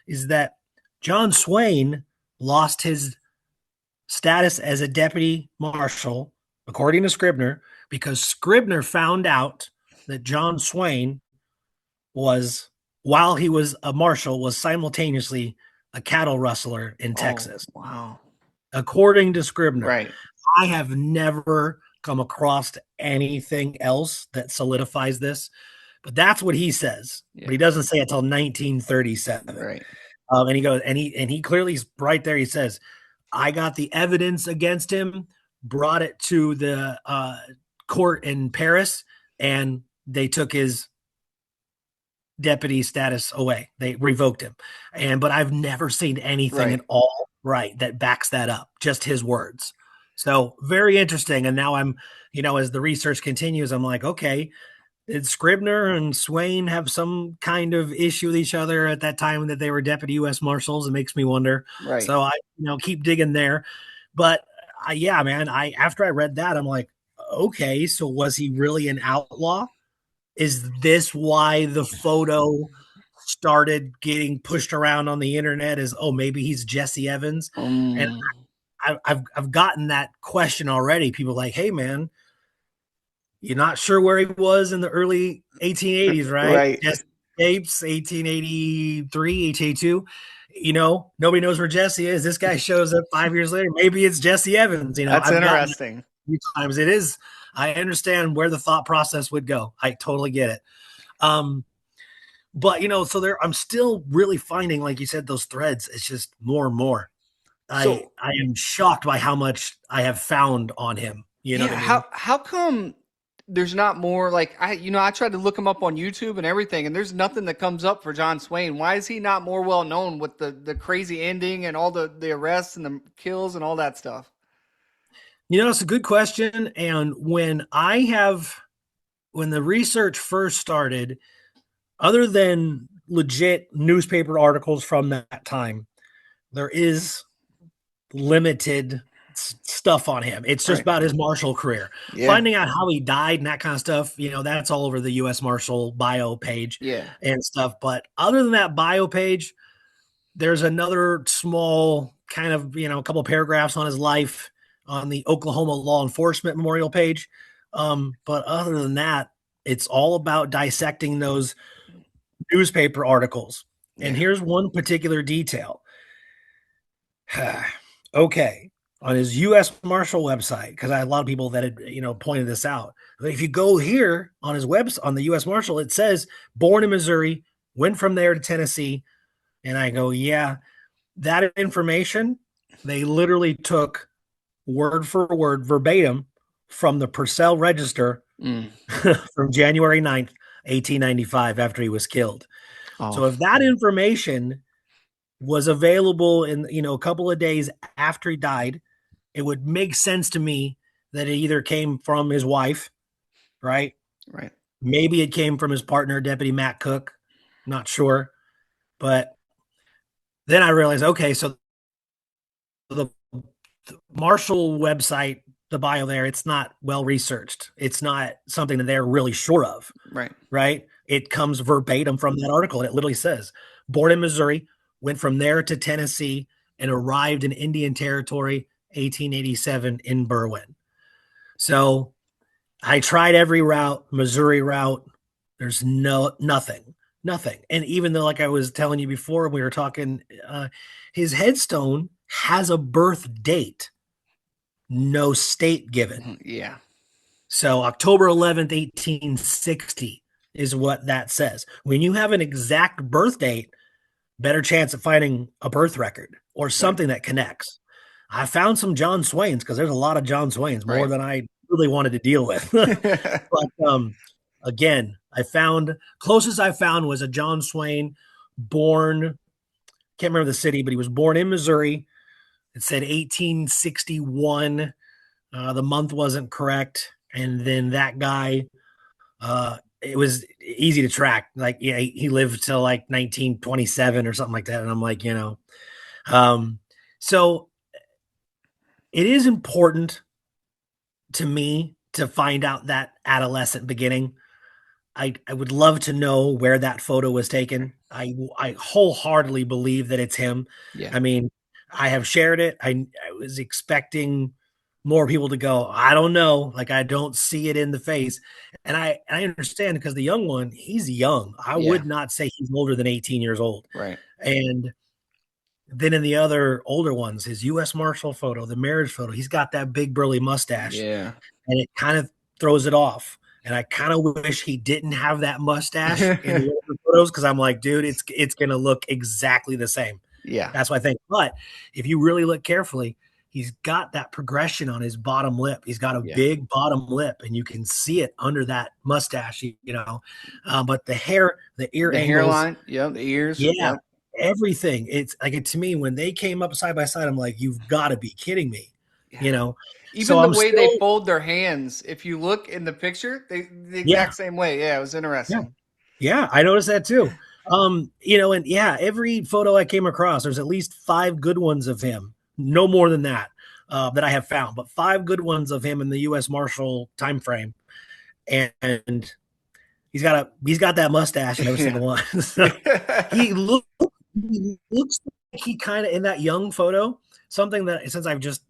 is that John Swain lost his status as a deputy marshal, according to Scribner, because Scribner found out that John Swain was, while he was a marshal, was simultaneously a cattle rustler in Texas. Wow. According to Scribner. Right. I have never come across anything else that solidifies this, but that's what he says. Yeah. But he doesn't say it till 1937. Right. And he goes, and he clearly right there. He says, "I got the evidence against him, brought it to the court in Paris, and they took his deputy status away. They revoked him. But I've never seen anything at all that backs that up. Just his words." So very interesting. And now I'm, as the research continues, I'm like, okay, did Scribner and Swain have some kind of issue with each other at that time that they were deputy U.S. Marshals? It makes me wonder. Right. So I, keep digging there. But yeah, man, after I read that, I'm like, okay, so was he really an outlaw? Is this why the photo started getting pushed around on the internet? Is, oh, maybe he's Jesse Evans? And I've gotten that question already. People like, hey, man, you're not sure where he was in the early 1880s, right? Right. Jesse Tapes, 1883, 1882. Nobody knows where Jesse is. This guy shows up 5 years later. Maybe it's Jesse Evans. That's interesting. A few times it is. I understand where the thought process would go. I totally get it. But so I'm still really finding, like you said, those threads. It's just more and more. I am shocked by how much I have found on him. What I mean? How come there's not more? Like I tried to look him up on YouTube and everything, and there's nothing that comes up for John Swain. Why is he not more well known with the crazy ending and all the arrests and the kills and all that stuff? It's a good question. And when the research first started, other than legit newspaper articles from that time, there is limited stuff on him. It's just about his Marshal career. Yeah. Finding out how he died and that kind of stuff, that's all over the U.S. Marshal bio page and stuff. But other than that bio page, there's another small kind of, a couple of paragraphs on his life on the Oklahoma Law Enforcement Memorial page. But other than that, it's all about dissecting those newspaper articles. And here's one particular detail. Okay. On his U.S. Marshal website, because I had a lot of people that had, pointed this out. If you go here on his website, on the U.S. Marshal, it says born in Missouri, went from there to Tennessee. And I go, yeah, that information, they literally took word for word, verbatim, from the Purcell Register from January 9th, 1895, after he was killed. Oh. So if that information was available in, a couple of days after he died, it would make sense to me that it either came from his wife, right? Right. Maybe it came from his partner, Deputy Matt Cook. Not sure. But then I realized, okay, so the Marshal website, the bio there, it's not well researched. It's not something that they're really sure of. Right. Right. It comes verbatim from that article. And it literally says, born in Missouri, went from there to Tennessee, and arrived in Indian Territory, 1887 in Berwyn. So I tried every route, Missouri route. There's nothing. And even though, like I was telling you before, we were talking, his headstone has a birth date, no state given. Yeah. So October 11th, 1860 is what that says. When you have an exact birth date, better chance of finding a birth record or something that connects. I found some John Swains, because there's a lot of John Swains, more than I really wanted to deal with. But again, closest I found was a John Swain born can't remember the city, but he was born in Missouri. It said 1861. The month wasn't correct. And then that guy, it was easy to track. Like, yeah, he lived till like 1927 or something like that. And I'm like, so it is important to me to find out that adolescent beginning. I would love to know where that photo was taken. I wholeheartedly believe that it's him. Yeah. I mean, I have shared it. I was expecting more people to go, I don't know. Like, I don't see it in the face. And I understand, because the young one, he's young. I Yeah. would not say he's older than 18 years old. Right. And then in the other older ones, his U.S. Marshal photo, the marriage photo, he's got that big burly mustache, Yeah. and it kind of throws it off. And I kind of wish he didn't have that mustache in the older photos, because I'm like, dude, it's gonna look exactly the same. Yeah. That's what I think. But if you really look carefully, he's got that progression on his bottom lip. He's got a Yeah. big bottom lip, and you can see it under that mustache, But the hair, the ear The angles, hairline. Yep. The ears. yeah, Yep. everything. It's like, to me, when they came up side by side, I'm like, you've got to be kidding me, Yeah. So Even the I'm way they still, fold their hands, if you look in the picture, the yeah, exact same way. Yeah, it was interesting. yeah, I noticed that too. And yeah, every photo I came across, there's at least 5 good ones of him, no more than that, that I have found, but 5 good ones of him in the U.S. Marshal time frame, and he's got that mustache in every Yeah. single one. So he looks like he kind of, in that young photo, something that, since I've just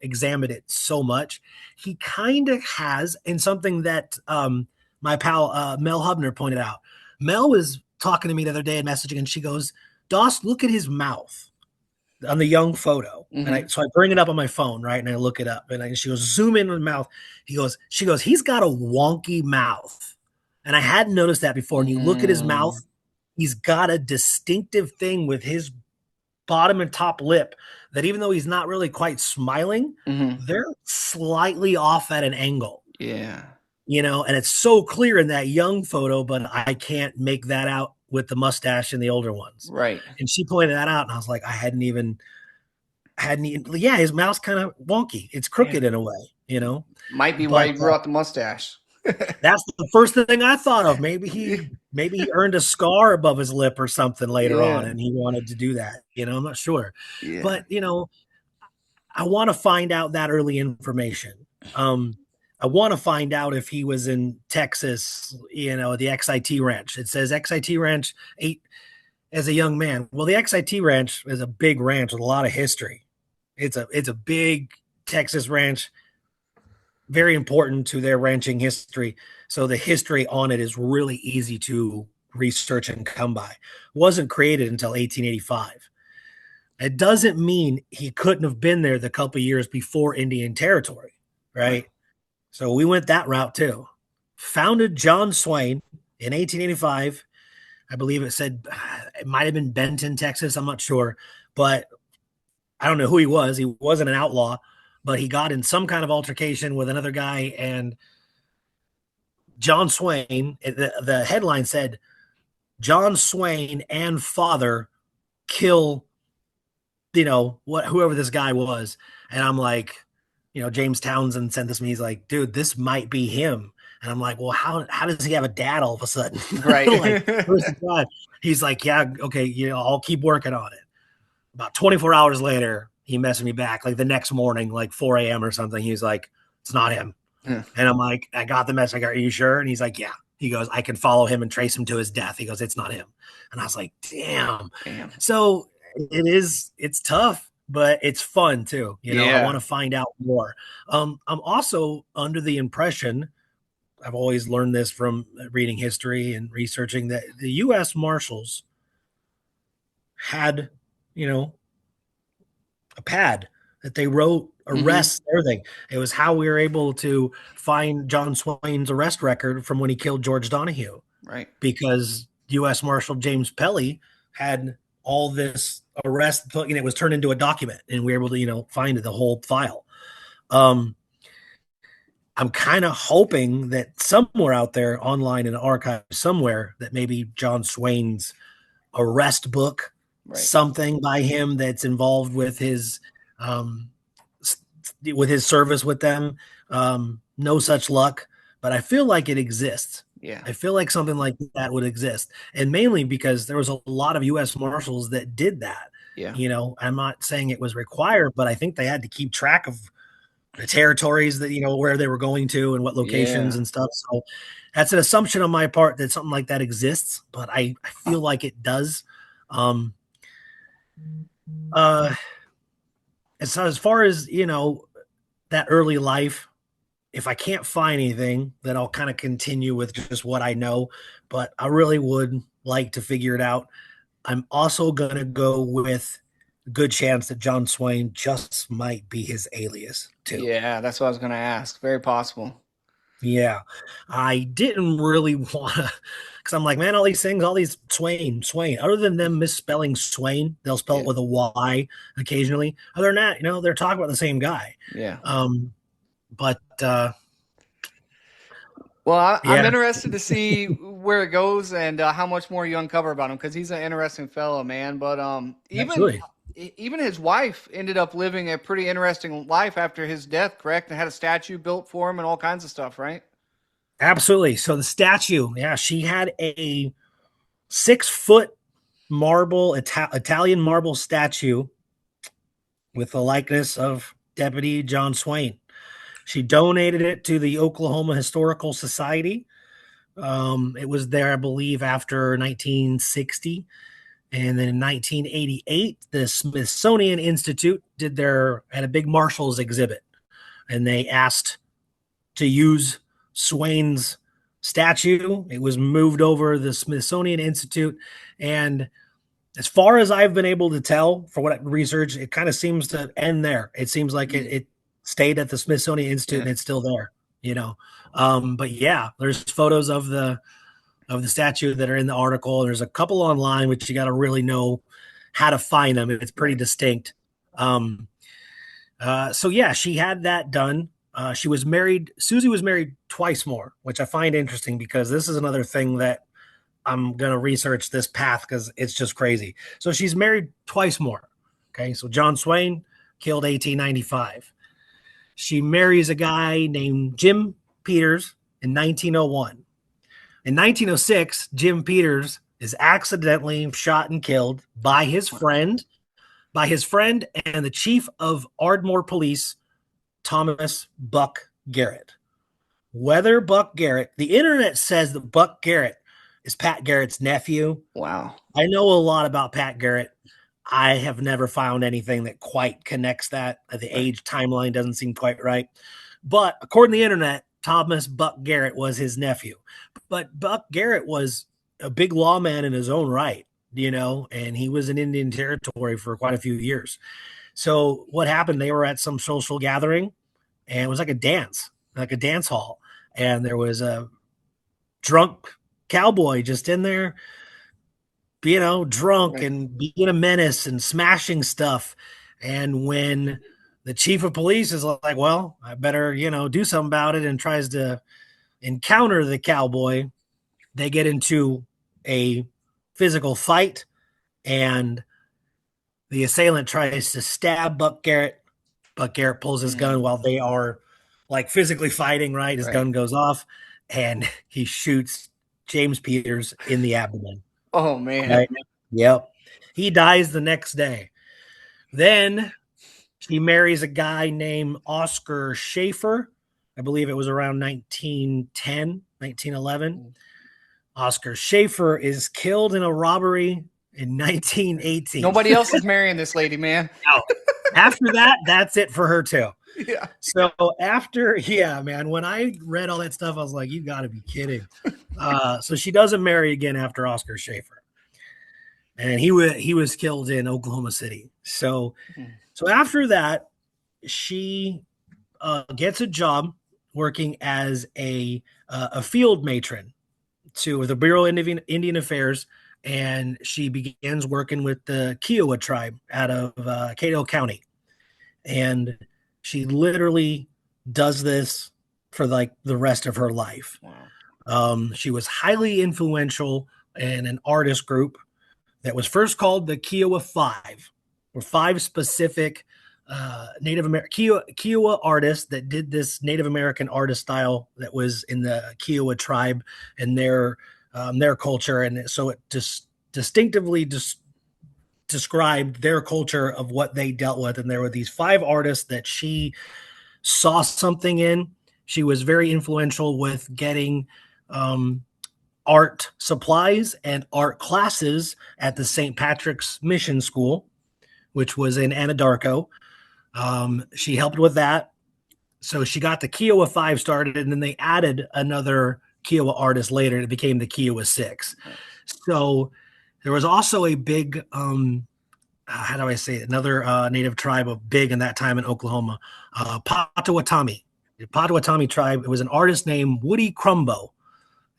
examined it so much, he kind of has, and something that my pal Mel Hubner pointed out. Mel was talking to me the other day and messaging, and she goes, Doss, look at his mouth on the young photo. Mhm. So I bring it up on my phone, right? And I look it up, and she goes, zoom in on the mouth. She goes, he's got a wonky mouth. And I hadn't noticed that before. And you look at his mouth, Mm. he's got a distinctive thing with his bottom and top lip that, even though he's not really quite smiling, Mhm. they're slightly off at an angle, Yeah. and it's so clear in that young photo, but I can't make that out with the mustache in the older ones. Right. And she pointed that out, and I was like, I hadn't even, yeah, his mouth's kind of wonky. It's crooked Yeah. in a way. Might be why But he grew out the mustache. that's the first thing I thought of. Maybe he earned a scar above his lip or something later on, Yeah. and he wanted to do that. I'm not sure. Yeah. But I want to find out that early information. I want to find out if he was in Texas, the XIT Ranch. It says XIT Ranch 8 as a young man. Well, the XIT Ranch is a big ranch with a lot of history. It's a big Texas ranch, very important to their ranching history. So the history on it is really easy to research and come by. Wasn't created until 1885. It doesn't mean he couldn't have been there the couple of years before Indian Territory, right? So we went that route too. Founded John Swain in 1885. I believe it said it might have been Benton, Texas. I'm not sure, but I don't know who he was. He wasn't an outlaw, but he got in some kind of altercation with another guy, and John Swain, the headline said, John Swain and father kill, whoever this guy was. And I'm like, James Townsend sent this to me. He's like, dude, this might be him. And I'm like, well, how does he have a dad all of a sudden? Right. Like, where's the dad? He's like, yeah, okay, I'll keep working on it. About 24 hours later, he messaged me back, like the next morning, like 4 a.m. or something. He was like, it's not him. Yeah. And I'm like, I got the message. Are you sure? And he's like, yeah. He goes, I can follow him and trace him to his death. He goes, it's not him. And I was like, damn. So it's tough, but it's fun too. I want to find out more. I'm also under the impression, I've always learned this from reading history and researching, that the U.S. Marshals had, a pad that they wrote arrests, everything. It was how we were able to find John Swain's arrest record from when he killed George Donahue. Right. Because U.S. Marshal James Pelly had all this arrest, it was turned into a document, and we were able to, find the whole file. I'm kind of hoping that somewhere out there online in an archive somewhere, that maybe John Swain's arrest book Right. something by him that's involved um, with his service with them. No such luck, but I feel like it exists. Yeah. I feel like something like that would exist, and mainly because there was a lot of U.S. Marshals that did that. Yeah. I'm not saying it was required, but I think they had to keep track of the territories that where they were going to and what locations Yeah. and stuff. So that's an assumption on my part that something like that exists, but I feel like it does. Um, uh, as far as that early life, if I can't find anything, then I'll kind of continue with just what I know. But I really would like to figure it out. I'm also gonna go with good chance that John Swain just might be his alias too. Yeah, that's what I was gonna ask. Very possible. Yeah, I didn't really want to, because I'm like, man, all these things, all these Swain. Other than them misspelling Swain, they'll spell Yeah. it with a Y occasionally. Other than that, they're talking about the same guy. Yeah. But Well, I'm yeah, interested to see where it goes and how much more you uncover about him because he's an interesting fellow, man. But absolutely. even his wife ended up living a pretty interesting life after his death, correct? And had a statue built for him and all kinds of stuff, right? Absolutely. So the statue, yeah, she had a 6 foot marble Italian marble statue with the likeness of Deputy John Swain. She donated it to the Oklahoma Historical Society. It was there, I believe, after 1960. And then in 1988, the Smithsonian Institute had a big Marshall's exhibit, and they asked to use Swain's statue. It was moved over the Smithsonian Institute, and as far as I've been able to tell, for what I researched, it kind of seems to end there. It seems like it stayed at the Smithsonian Institute and it's still there. But yeah, there's photos of the statue that are in the article. There's a couple online, which you got to really know how to find them. It's pretty distinct. So yeah, she had that done. She was married. Susie was married twice more, which I find interesting because this is another thing that I'm going to research this path because it's just crazy. So she's married twice more. Okay. So John Swain killed 1895. She marries a guy named Jim Peters in 1901. In 1906, Jim Peters is accidentally shot and killed by his friend and the chief of Ardmore Police, Thomas Buck Garrett. Whether Buck Garrett, the internet says that Buck Garrett is Pat Garrett's nephew. Wow. I know a lot about Pat Garrett. I have never found anything that quite connects that. The age timeline doesn't seem quite right. But according to the internet, Thomas Buck Garrett was his nephew. But Buck Garrett was a big lawman in his own right, and he was in Indian Territory for quite a few years. So what happened? They were at some social gathering, and it was like a dance hall. And there was a drunk cowboy just in there, drunk and being a menace and smashing stuff. And when the chief of police is like, well, I better, do something about it, and tries to encounter the cowboy, they get into a physical fight, and the assailant tries to stab Buck Garrett. Buck Garrett pulls his gun while they are like physically fighting, right? His gun goes off, and he shoots James Peters in the abdomen. Oh, man. Right? Yep. He dies the next day. Then she marries a guy named Oscar Schaefer. I believe it was around 1910, 1911. Oscar Schaefer is killed in a robbery in 1918. Nobody else is marrying this lady, man. No. After that, that's it for her too. Yeah. So man, when I read all that stuff, I was like, you got to be kidding. So she doesn't marry again after Oscar Schaefer. And he was killed in Oklahoma City. So after that, she gets a job working as a field matron to the Bureau of Indian Affairs, and she begins working with the Kiowa tribe out of Caddo County. And she literally does this for like the rest of her life. Wow. She was highly influential in an artist group that was first called the Kiowa Five, were five specific Native American Kiowa artists that did this Native American artist style that was in the Kiowa tribe and their culture, and so it just distinctively described their culture of what they dealt with. And there were these five artists that she saw something in. She was very influential with getting art supplies and art classes at the St. Patrick's Mission School, which was in Anadarko. She helped with that. So she got the Kiowa Five started, and then they added another Kiowa artist later. It became the Kiowa Six. So there was also a big, how do I say it? Another native tribe of big in that time in Oklahoma, Potawatomi. The Potawatomi tribe, it was an artist named Woody Crumbo,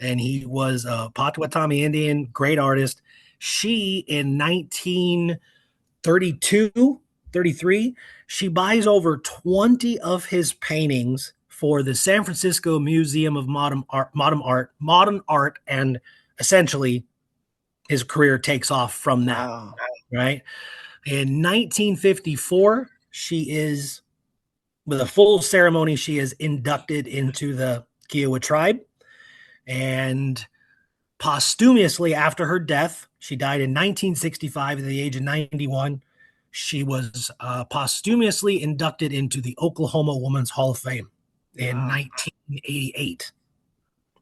and he was a Potawatomi Indian, great artist. She, in 1932, 33, she buys over 20 of his paintings for the San Francisco Museum of Modern Art, and essentially his career takes off from that. Wow. Right? In 1954, she is, with a full ceremony, she is inducted into the Kiowa tribe. And posthumously, after her death, she died in 1965 at the age of 91. She was posthumously inducted into the Oklahoma Women's Hall of Fame in 1988.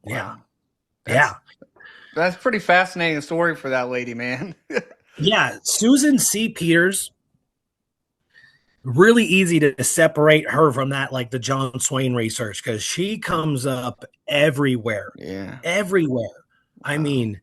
Wow. Yeah. That's a pretty fascinating story for that lady, man. Yeah. Susan C. Peters, really easy to separate her from that, like the John Swain research, because she comes up everywhere. Yeah. Everywhere. Wow. I mean,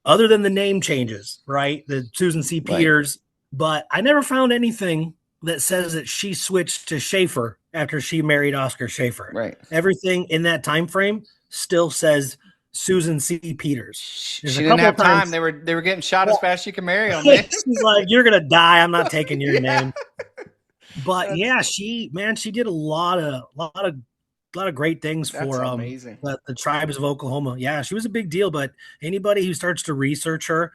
other than the name changes, right? The Susan C. Peters, but I never found anything that says that she switched to Schaefer after she married Oscar Schaefer. Right. Everything in that time frame still says Susan C. Peters. She didn't have time. They were getting shot as fast as you can marry them. She's like, you're gonna die. I'm not taking your name. But yeah, she did a lot of great things for the tribes of Oklahoma. Yeah, she was a big deal. But anybody who starts to research her,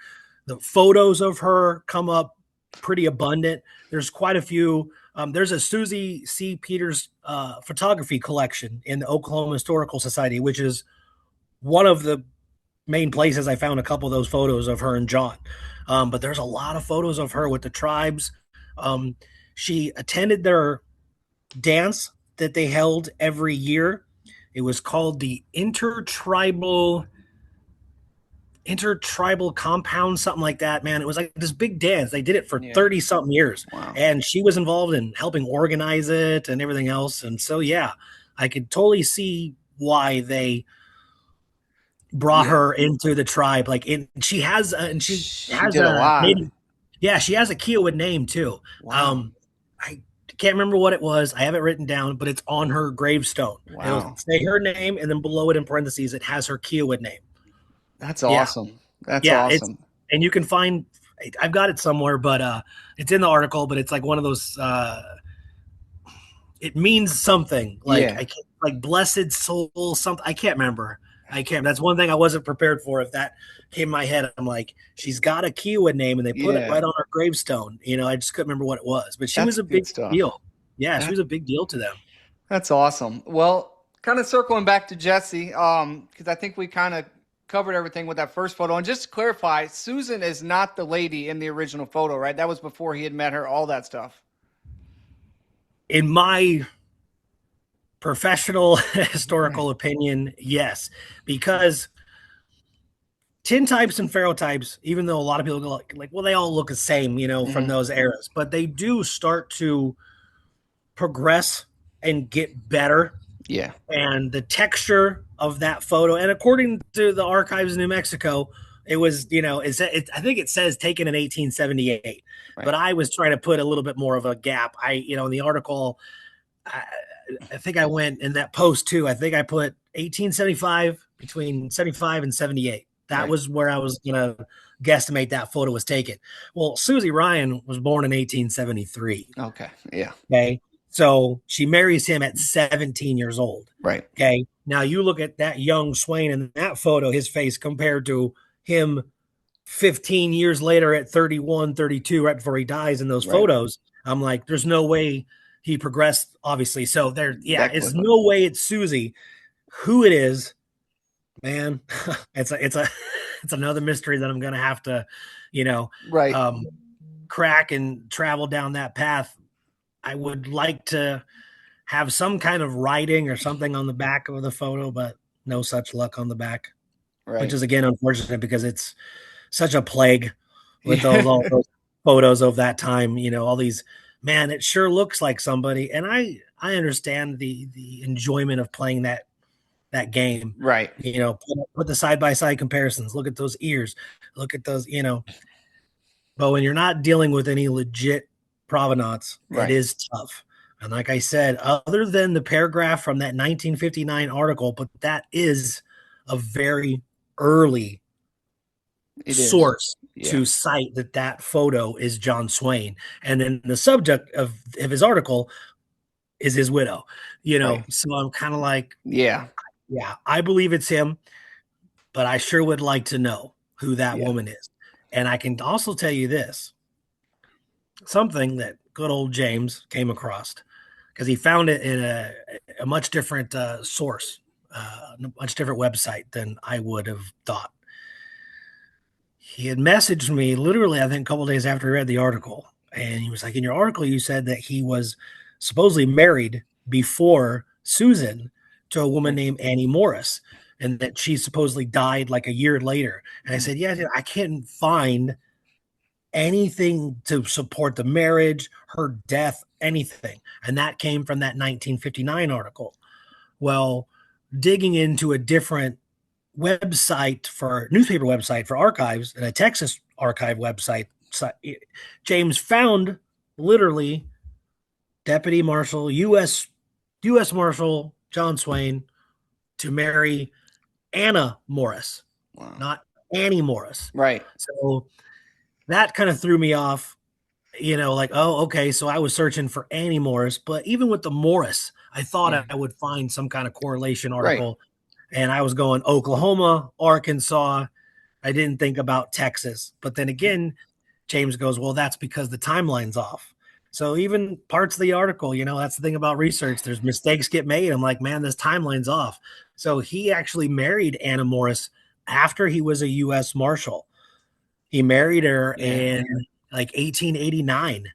the photos of her come up pretty abundant. There's quite a few. There's a Susie C. Peters photography collection in the Oklahoma Historical Society, which is one of the main places I found a couple of those photos of her and John. But there's a lot of photos of her with the tribes. She attended their dance that they held every year. It was called the intertribal compound, something like that, man. It was like this big dance. They did it for 30 something years. Wow. And she was involved in helping organize it and everything else. And so, yeah, I could totally see why they brought her into the tribe. Like, she has a native, she has a Kiowa name too. Wow. I can't remember what it was. I have it written down, but it's on her gravestone. Wow. It'll say her name, and then below it in parentheses, it has her Kiowa name. That's awesome. That's awesome. And you can find, I've got it somewhere, but it's in the article, but it's like one of those, it means something like, like blessed soul, something. I can't remember. That's one thing I wasn't prepared for. If that came in my head, I'm like, she's got a Kiowa name, and they put it right on her gravestone. I just couldn't remember what it was, but she was a big deal. Yeah, she was a big deal to them. That's awesome. Well, kind of circling back to Jessie, because I think we kind of covered everything with that first photo. And just to clarify, Susan is not the lady in the original photo, right? That was before he had met her, all that stuff. In my professional historical opinion, yes, because tintypes and ferrotypes, even though a lot of people go like, well, they all look the same, from those eras, but they do start to progress and get better. Yeah. And the texture of that photo, and according to the archives in New Mexico, it was, I think it says taken in 1878, but I was trying to put a little bit more of a gap. In the article, I think I went in that post too. I think I put 1875, between 75 and 78. That was where I was going to guesstimate that photo was taken. Well, Susie Ryan was born in 1873. Okay. Yeah. Okay. So she marries him at 17 years old. Right. Okay. Now you look at that young Swain in that photo, his face compared to him 15 years later at 31, 32, right before he dies in those Right. photos, I'm like, there's no way he progressed, obviously. So there, yeah, That it's clip. no way it's Susie. Who it is, man, it's it's another mystery that I'm gonna have to, you know, Right. um, crack and travel down that path. I would like to have some kind of writing or something on the back of the photo, but no such luck on the back, which Right. is again unfortunate because it's such a plague with Yeah. those all those photos of that time. All these, man, it sure looks like somebody, and I understand the enjoyment of playing that game. Right. Put the side by side comparisons. Look at those ears. Look at those. But when you're not dealing with any legit provenance, it Right. is tough. And like I said, other than the paragraph from that 1959 article, but that is a very early It is. source Yeah. to cite that photo is John Swain. And then the subject of his article is his widow, Right. So I'm kind of like, Yeah. yeah, I believe it's him, but I sure would like to know who that Yeah. woman is. And I can also tell you this, something that good old James came across because he found it in a much different source, a much different website than I would have thought. He had messaged me literally, I think, a couple days after he read the article. And he was like, in your article, you said that he was supposedly married before Susan to a woman Right. named Annie Morris and that she supposedly died like a year later. And I said, yeah, dude, I can't find anything to support the marriage, her death, anything. And that came from that 1959 article. Well, digging into a different newspaper website for archives and a Texas archive website, James found literally Deputy Marshal, U.S. Marshal John Swain to marry Anna Morris, Wow. not Annie Morris. Right. So that kind of threw me off, like, oh, okay. So I was searching for Annie Morris, but even with the Morris, I thought I would find some kind of correlation Right. article. And I was going Oklahoma, Arkansas. I didn't think about Texas. But then again, James goes, well, that's because the timeline's off. So even parts of the article, that's the thing about research. There's mistakes get made. I'm like, man, this timeline's off. So he actually married Anna Morris after he was a U.S. Marshal. He married her Yeah. in like 1889.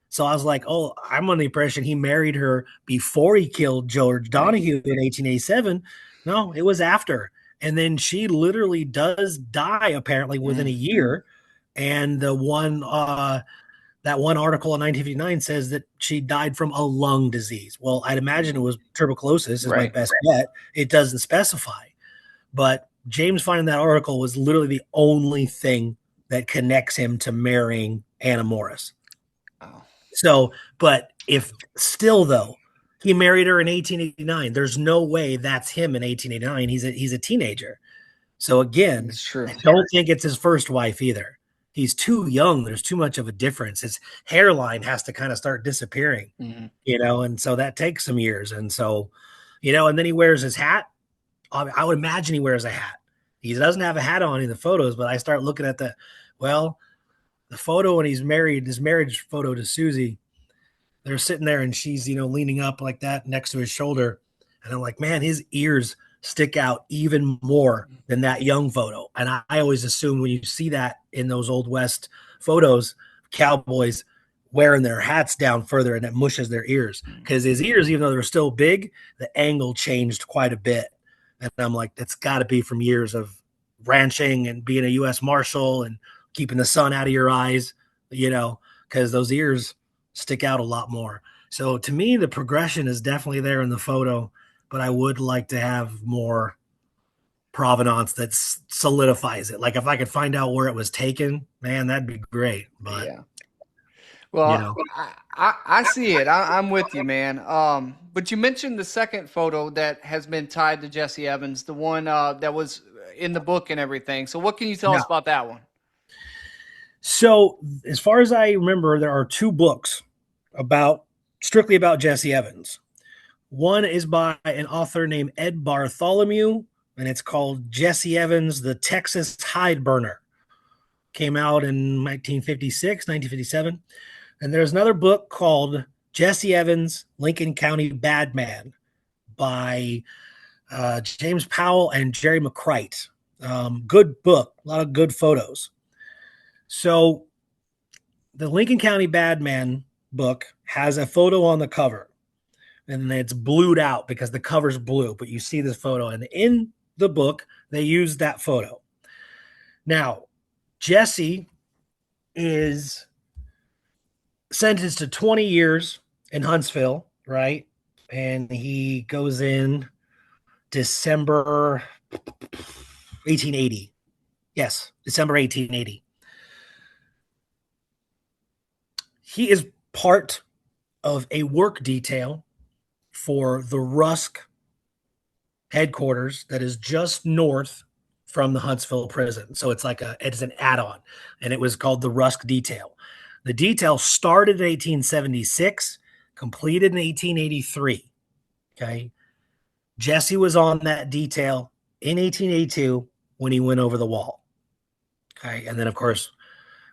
So I was like, oh, I'm on the impression he married her before he killed George Right. Donahue in 1887. No, it was after. And then she literally does die apparently within a year. And that one article in 1959 says that she died from a lung disease. Well, I'd imagine it was tuberculosis is my Right. best bet. It doesn't specify. But James finding that article was literally the only thing that connects him to marrying Anna Morris. Oh. So, but if still though, he married her in 1889, there's no way that's him in 1889. He's a teenager. So again, It's true. I don't think it's his first wife either. He's too young. There's too much of a difference. His hairline has to kind of start disappearing, and so that takes some years. And so, and then he wears his hat. I would imagine he wears a hat. He doesn't have a hat on in the photos, but I start looking at the photo when he's married, his marriage photo to Susie. They're sitting there and she's, leaning up like that next to his shoulder. And I'm like, man, his ears stick out even more than that young photo. And I always assume when you see that in those Old West photos, cowboys wearing their hats down further and it mushes their ears because his ears, even though they're still big, the angle changed quite a bit. And I'm like, that's got to be from years of ranching and being a U.S. Marshal and keeping the sun out of your eyes, because those ears stick out a lot more. So to me, the progression is definitely there in the photo, but I would like to have more provenance that solidifies it. Like if I could find out where it was taken, man, that'd be great. But Yeah. Well, I see it. I'm with you, man. But you mentioned the second photo that has been tied to Jesse Evans, the one that was in the book and everything. So what can you tell us about that one? So as far as I remember, there are two books strictly about Jesse Evans. One is by an author named Ed Bartholomew, and it's called Jesse Evans, the Texas Hide Burner. came out in 1956, 1957. And there's another book called Jesse Evans, Lincoln County Badman by James Powell and Jerry McCrite. Good book, a lot of good photos. So the Lincoln County Badman book has a photo on the cover, and it's blued out because the cover's blue, but you see this photo. And in the book, they use that photo. Now, Jesse is sentenced to 20 years in Huntsville, right? And he goes in December 1880. Yes, December 1880. He is part of a work detail for the Rusk headquarters that is just north from the Huntsville prison. So it's like it's an add-on, and it was called the Rusk detail. The detail started in 1876, completed in 1883. Okay. Jesse was on that detail in 1882 when he went over the wall. Okay. And then, of course,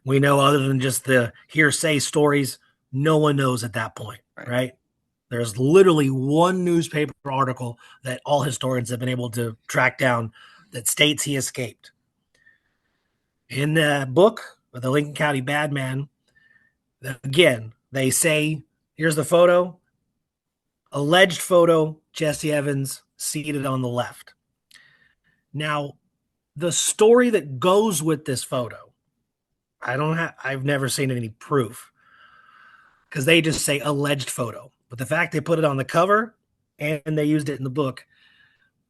we know, other than just the hearsay stories, no one knows at that point, right? There's literally one newspaper article that all historians have been able to track down that states he escaped. In the book, The Lincoln County Badman, again, they say, here's the photo, alleged photo, Jesse Evans seated on the left. Now, the story that goes with this photo, I've never seen any proof, because they just say alleged photo. But the fact they put it on the cover and they used it in the book,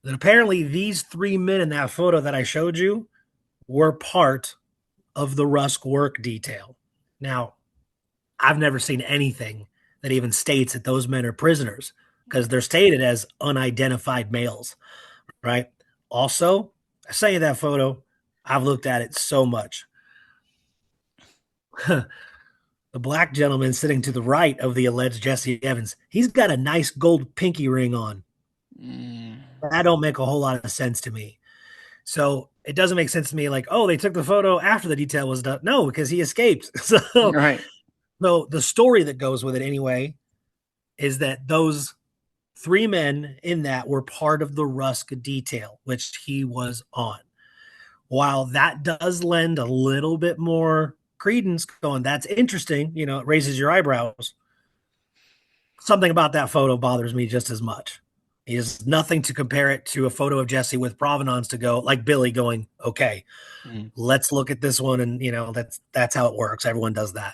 that apparently these three men in that photo that I showed you were part of the Rusk work detail. Now, I've never seen anything that even states that those men are prisoners, because they're stated as unidentified males, right? Also, I sent you that photo. I've looked at it so much. The black gentleman sitting to the right of the alleged Jesse Evans, he's got a nice gold pinky ring on. That don't make a whole lot of sense to me. So it doesn't make sense to me like, oh, they took the photo after the detail was done. No, because he escaped. So, so the story that goes with it anyway is that those three men in that were part of the Rusk detail, which he was on. While that does lend a little bit more credence, going, that's interesting, you know, it raises your eyebrows. Something about that photo bothers me just as much. Is nothing to compare it to a photo of Jesse with provenance to go, like Billy going, okay, let's look at this one. And, you know, that's how it works. Everyone does that.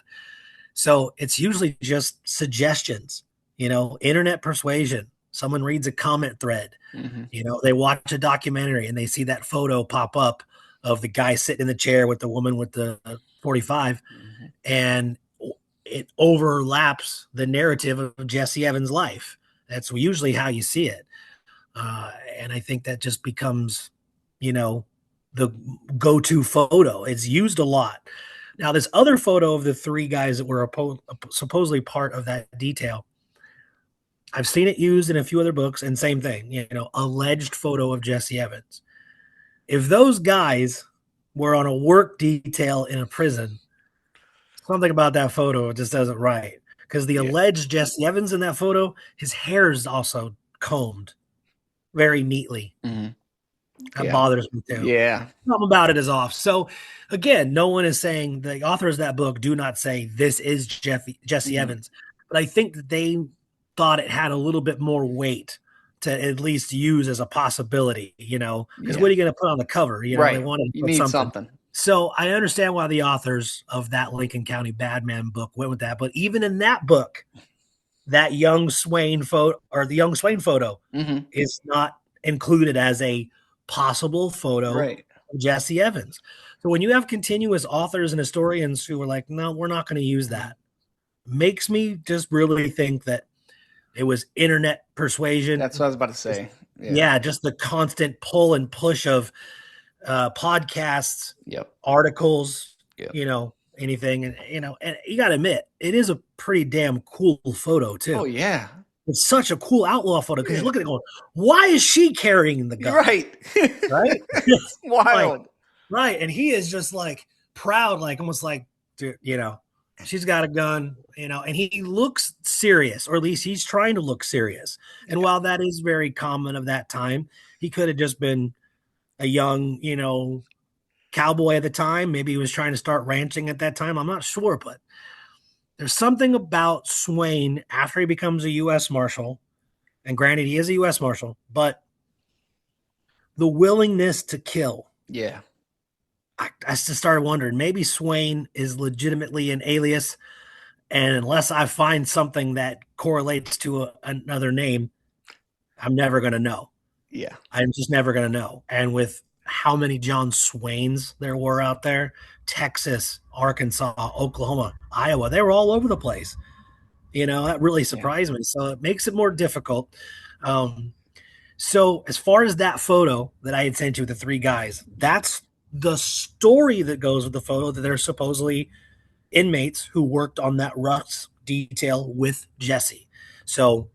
So it's usually just suggestions, you know, internet persuasion. Someone reads a comment thread, you know, they watch a documentary and they see that photo pop up of the guy sitting in the chair with the woman with the 45, and it overlaps the narrative of Jesse Evans' life. That's usually how you see it. And I think that just becomes, you know, the go-to photo. It's used a lot. Now, this other photo of the three guys that were supposedly part of that detail, I've seen it used in a few other books, and same thing, you know, alleged photo of Jesse Evans. If those guys were on a work detail in a prison, something about that photo just doesn't right. Because the alleged Jesse Evans in that photo, his hair is also combed very neatly. That bothers me too. Yeah. Something about it is off. So again, no one is saying, the authors of that book do not say this is Jesse Evans. But I think that they thought it had a little bit more weight to at least use as a possibility, you know, because what are you going to put on the cover? You know, they wanted to put something. So I understand why the authors of that Lincoln County Badman book went with that. But even in that book, that young Swain photo, or the young Swain photo, is not included as a possible photo of Jesse Evans. So when you have continuous authors and historians who are like, no, we're not going to use that, makes me just really think that it was internet persuasion. That's what I was about to say. Yeah, just the constant pull and push of podcasts, articles, you know, anything. And, you know, and you got to admit, it is a pretty damn cool photo too. Oh, yeah. It's such a cool outlaw photo, because you look at it going, why is she carrying the gun? Right. Right? It's wild. Like, right. And he is just like proud, like almost like, dude, she's got a gun, and he looks serious, or at least he's trying to look serious. And while that is very common of that time, he could have just been a young, cowboy at the time. Maybe he was trying to start ranching at that time. I'm not sure, but there's something about Swain after he becomes a U.S. Marshal, and granted, he is a U.S. Marshal, but the willingness to kill. Yeah. I just started wondering, maybe Swain is legitimately an alias, and unless I find something that correlates to another name, I'm never going to know. Yeah. I'm just never going to know. And with how many John Swains there were out there, Texas, Arkansas, Oklahoma, Iowa, they were all over the place. That really surprised me. So it makes it more difficult. So as far as that photo that I had sent you with the three guys, that's the story that goes with the photo, that they're supposedly inmates who worked on that Russ detail with Jessie. So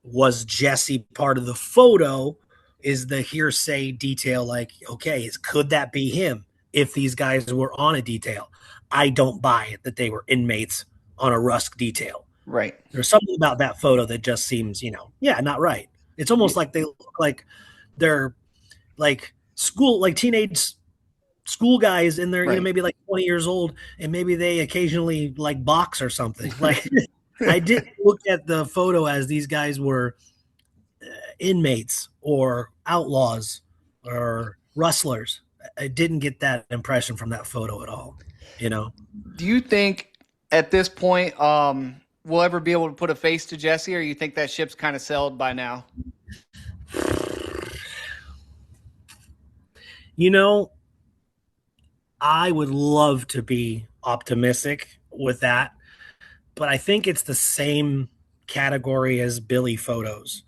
was Jessie part of the photo? Is the hearsay detail like, okay, could that be him if these guys were on a detail? I don't buy it that they were inmates on a Rusk detail. Right. There's something about that photo that just seems, not right. It's almost like they look like they're like teenage school guys in there, Right. maybe like 20 years old, and maybe they occasionally like box or something. Like I didn't look at the photo as these guys were inmates or outlaws or rustlers. I didn't get that impression from that photo at all. Do you think at this point we'll ever be able to put a face to Jessie, or you think that ship's kind of sailed by now? I would love to be optimistic with that, but I think it's the same category as Billy photos.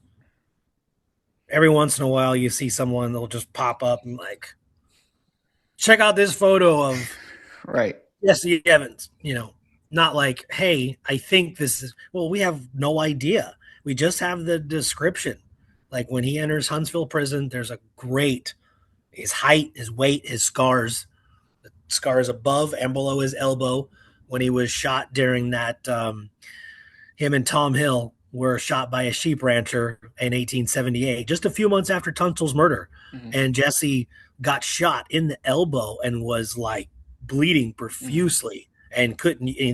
Every once in a while, you see someone that'll just pop up and like, check out this photo of Right. Jesse Evans, not like, hey, I think this is, well, we have no idea. We just have the description. Like when he enters Huntsville prison, there's a great, his height, his weight, his scars, the scars above and below his elbow when he was shot during that, him and Tom Hill were shot by a sheep rancher in 1878, just a few months after Tunstall's murder. Mm-hmm. And Jesse got shot in the elbow and was like bleeding profusely and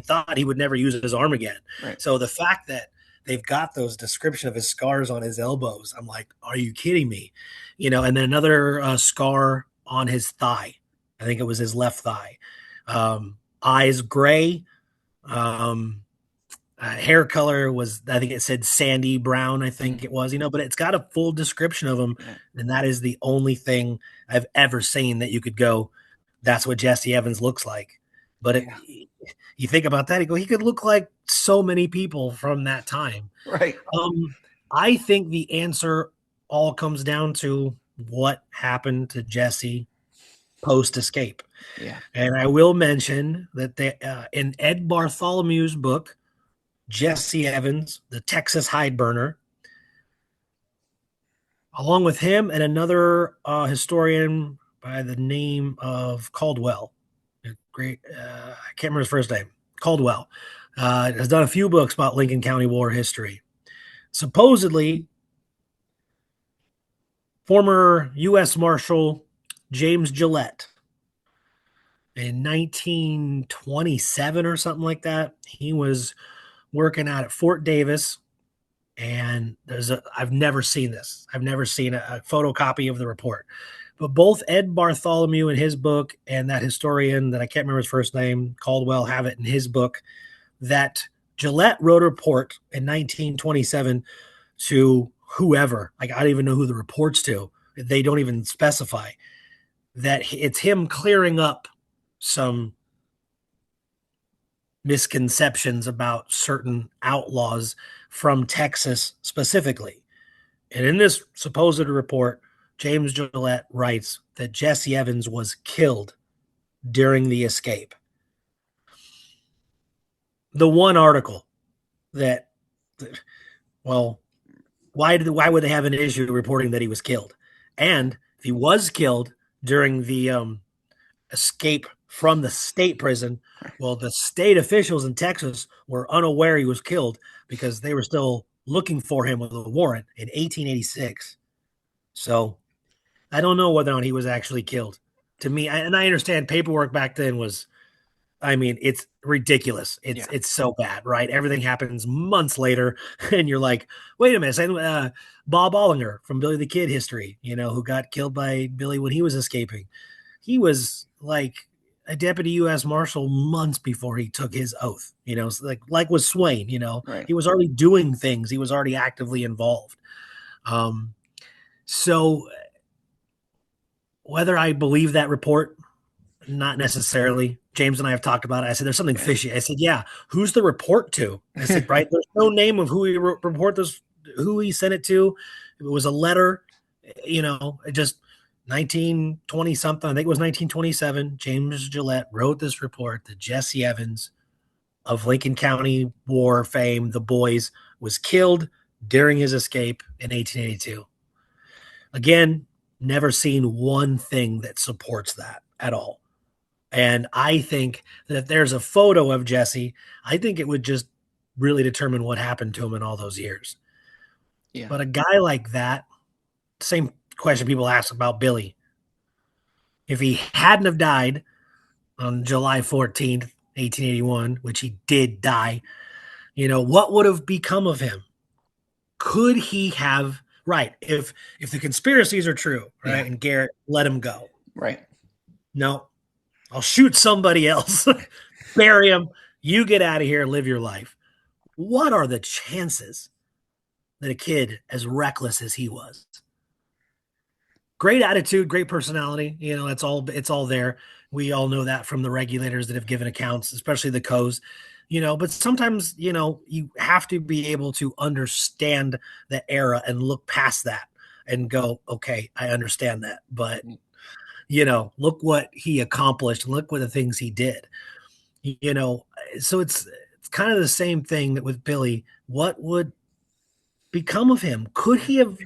thought he would never use his arm again. Right. So the fact that they've got those description of his scars on his elbows, I'm like, are you kidding me? And then another scar on his thigh. I think it was his left thigh. Eyes gray. Hair color was, I think it said sandy brown, I think it was, but it's got a full description of him. And that is the only thing I've ever seen that you could go, that's what Jesse Evans looks like. But you think about that, he could look like so many people from that time. Right. I think the answer all comes down to what happened to Jesse post escape. Yeah. And I will mention that in Ed Bartholomew's book, Jesse Evans, the Texas hide burner, along with him and another historian by the name of Caldwell. Great, I can't remember his first name. Caldwell has done a few books about Lincoln County war history. Supposedly, former U.S. Marshal James Gillette, in 1927 or something like that, he was working out at Fort Davis, and I've never seen this. I've never seen a photocopy of the report. But both Ed Bartholomew in his book and that historian that I can't remember his first name, Caldwell, have it in his book, that Gillette wrote a report in 1927 to whoever. Like, I don't even know who the report's to. They don't even specify that it's him clearing up some misconceptions about certain outlaws from Texas specifically. And in this supposed report, James Gillette writes that Jesse Evans was killed during the escape. The one article that, well, why would they have an issue reporting that he was killed? And if he was killed during the escape from the state prison. Well, the state officials in Texas were unaware he was killed because they were still looking for him with a warrant in 1886. So I don't know whether or not he was actually killed. To me, and I understand paperwork back then was, I mean, it's ridiculous. Yeah. It's so bad, right? Everything happens months later, and you're like, wait a minute, Bob Ollinger from Billy the Kid history, who got killed by Billy when he was escaping. He was like a deputy U.S. Marshal months before he took his oath. So like with Swain, Right. he was already doing things. He was already actively involved. So whether I believe that report, not necessarily. James and I have talked about it. I said, there's something fishy. I said, yeah, who's the report to? I said, right, there's no name of who he report this, who he sent it to. It was a letter, it just 1920 something. I think it was 1927. James Gillette wrote this report that Jesse Evans of Lincoln County war fame, the boys, was killed during his escape in 1882. Again, never seen one thing that supports that at all. And I think that if there's a photo of Jesse, I think it would just really determine what happened to him in all those years. Yeah. But a guy like that, same question people ask about Billy. If he hadn't have died on July 14th, 1881, which he did die, what would have become of him? Could he have, right, if the conspiracies are true, right, Yeah. and Garrett let him go. Right. No, I'll shoot somebody else, bury him, you get out of here, live your life. What are the chances that a kid as reckless as he was? Great attitude, great personality, it's all there. We all know that from the regulators that have given accounts, especially the co's, but sometimes, you have to be able to understand the era and look past that and go, okay, I understand that, but look what he accomplished, look what the things he did. So it's kind of the same thing that with Billy. What would become of him? Could he have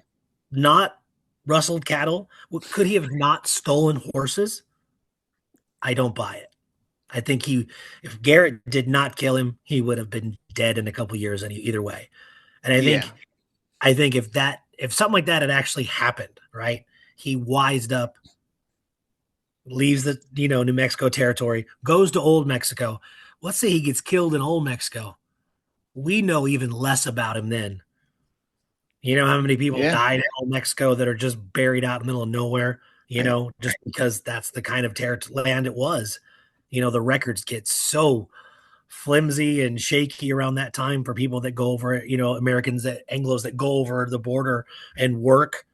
not rustled cattle? Could he have not stolen horses? I don't buy it. I think if Garrett did not kill him, he would have been dead in a couple years either way. And I think if something like that had actually happened, right? He wised up, leaves the New Mexico territory, goes to Old Mexico. Let's say he gets killed in Old Mexico. We know even less about him then. You know how many people died in Old Mexico that are just buried out in the middle of nowhere, just because that's the kind of land it was. The records get so flimsy and shaky around that time for people that go over it, Americans, Anglos that go over the border and work,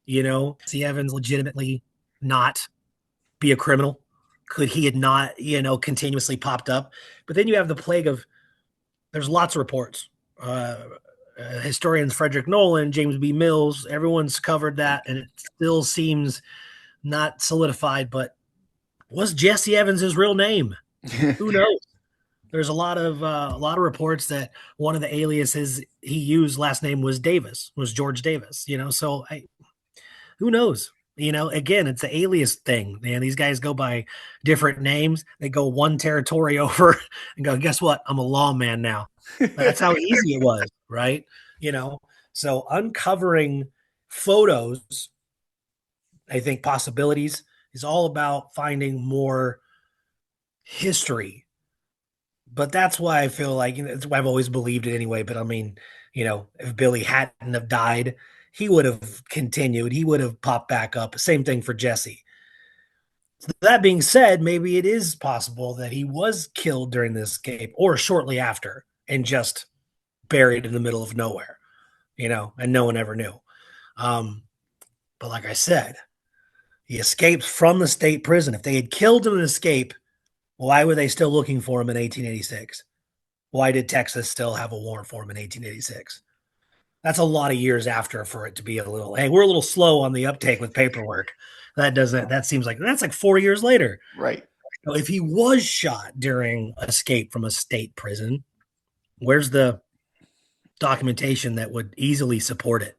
see Evans legitimately not be a criminal? Could he had not, continuously popped up? But then you have the plague of, there's lots of reports. Historians Frederick Nolan, James B. Mills, everyone's covered that, and it still seems not solidified. But was Jesse Evans his real name? Who knows? There's a lot of reports that one of the aliases he used last name was George Davis. So who knows? Again, it's the alias thing, man. These guys go by different names. They go one territory over and go, guess what? I'm a lawman now. That's how easy it was, right? So uncovering photos, I think possibilities, is all about finding more history. But that's why I feel like, that's why I've always believed it anyway. But I mean, if Billy hadn't have died, he would have continued. He would have popped back up. Same thing for Jesse. That being said, maybe it is possible that he was killed during the escape or shortly after and just buried in the middle of nowhere, and no one ever knew. But like I said, he escaped from the state prison. If they had killed him in escape, why were they still looking for him in 1886? Why did Texas still have a warrant for him in 1886? That's a lot of years after for it to be hey, we're a little slow on the uptake with paperwork. That seems like that's like 4 years later. Right. So if he was shot during escape from a state prison, where's the documentation that would easily support it?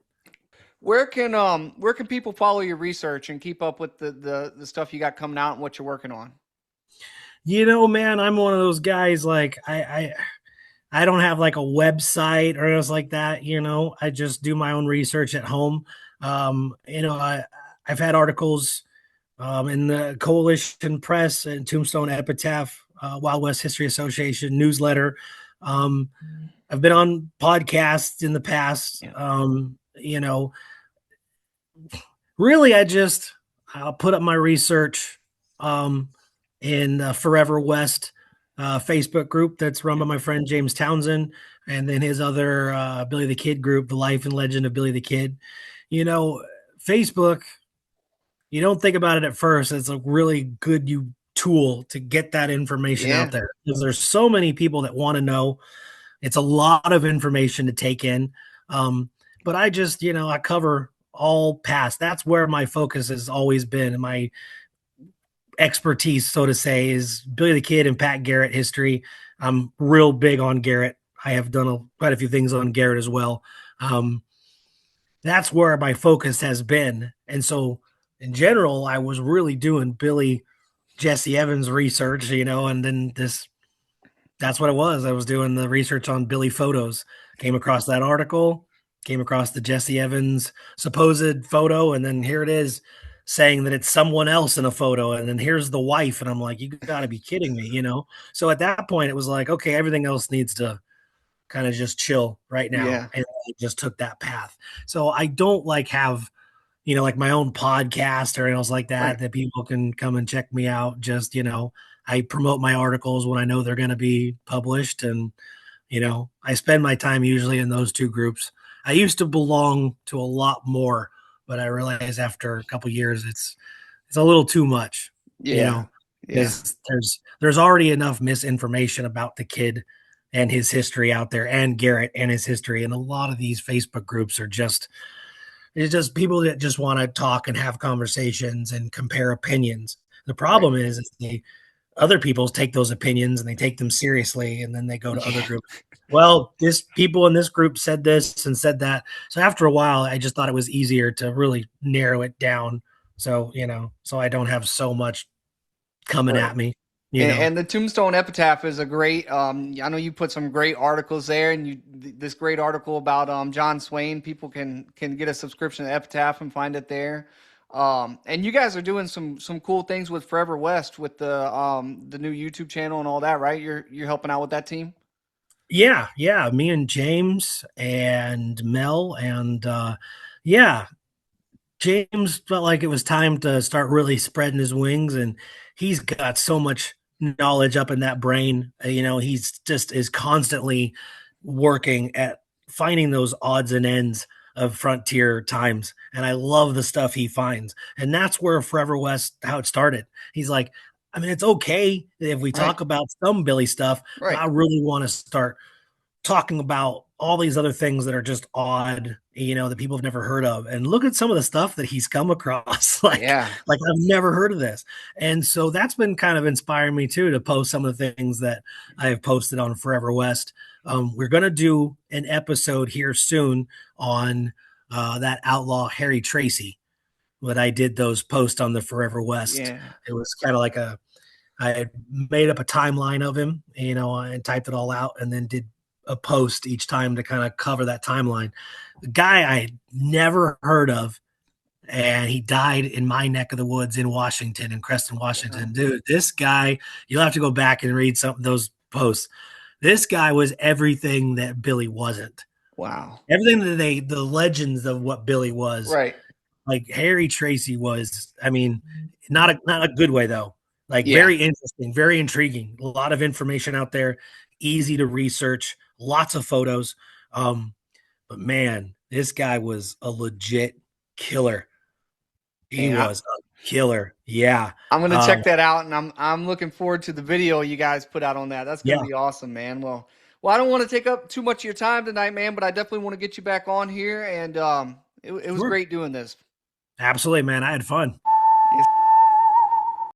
Where can people follow your research and keep up with the stuff you got coming out and what you're working on? Man, I'm one of those guys. Like I don't have like a website or anything like that. I just do my own research at home. I've had articles in the Coalition Press and Tombstone Epitaph, Wild West History Association newsletter. I've been on podcasts in the past. Yeah. Really, I'll put up my research in the Forever West Facebook group that's run by my friend James Townsend, and then his other Billy the Kid group, The Life and Legend of Billy the Kid. Facebook, you don't think about it at first. It's a really good tool to get that information out Yeah. there because there's so many people that want to know. It's a lot of information to take in. But I cover all past. That's where my focus has always been. My expertise, so to say, is Billy the Kid and Pat Garrett history. I'm real big on Garrett. I have done quite a few things on Garrett as well. That's where my focus has been. And so in general, I was really doing Jesse Evans research, and then that's what it was. I was doing the research on Billy photos, came across that article, came across the Jesse Evans supposed photo, and then here it is saying that it's someone else in a photo, and then here's the wife, and I'm like, you got to be kidding me, So at that point, it was like, okay, everything else needs to kind of just chill right now, Yeah. and I just took that path. So I don't have like my own podcast or anything else like Right. that people can come and check me out. Just I promote my articles when I know they're going to be published, and I spend my time usually in those two groups. I used to belong to a lot more, but I realized after a couple years it's a little too much, Yeah. Yeah. because there's already enough misinformation about the kid and his history out there, and Garrett and his history, and a lot of these Facebook groups are it's just people that just want to talk and have conversations and compare opinions. The Right. problem is the other people take those opinions and they take them seriously, and then they go to other Yeah. groups. Well, this people in this group said this and said that. So after a while, I just thought it was easier to really narrow it down. So so I don't have so much coming Right. at me. And the Tombstone Epitaph is a great. I know you put some great articles there, and this great article about John Swain. People can get a subscription to Epitaph and find it there. And you guys are doing some cool things with Forever West with the new YouTube channel and all that, right? You're helping out with that team. Yeah. Me and James and Mel and yeah, James felt like it was time to start really spreading his wings, and he's got so much knowledge up in that brain. He's just is constantly working at finding those odds and ends of frontier times, and I love the stuff he finds. And that's where Forever West, how it started. He's like, I mean, it's okay if we Right. talk about some Billy stuff, but Right. I really want to start talking about all these other things that are just odd, that people have never heard of. And look at some of the stuff that he's come across. Yeah. Like I've never heard of this. And so that's been kind of inspiring me too to post some of the things that I have posted on Forever West. We're going to do an episode here soon on that outlaw Harry Tracy. But I did those posts on the Forever West. Yeah. It was kind of like I had made up a timeline of him, and typed it all out, and then did a post each time to kind of cover that timeline. The guy I had never heard of, and he died in my neck of the woods in Washington, in Creston, Washington. Dude, this guy, you'll have to go back and read some of those posts. This guy was everything that Billy wasn't. Wow. Everything that the legends of what Billy was, Right. like Harry Tracy was. I mean, not a good way though. Like Yeah. very interesting, very intriguing. A lot of information out there, easy to research, lots of photos. But man, this guy was a legit killer. He Man, was a killer. Yeah. I'm gonna Um, check that out, and I'm looking forward to the video you guys put out on that. That's gonna yeah. be awesome, man. Well, I don't want to take up too much of your time tonight, man, but I definitely want to get you back on here, and it was Sure. great doing this. Absolutely, man. I had fun.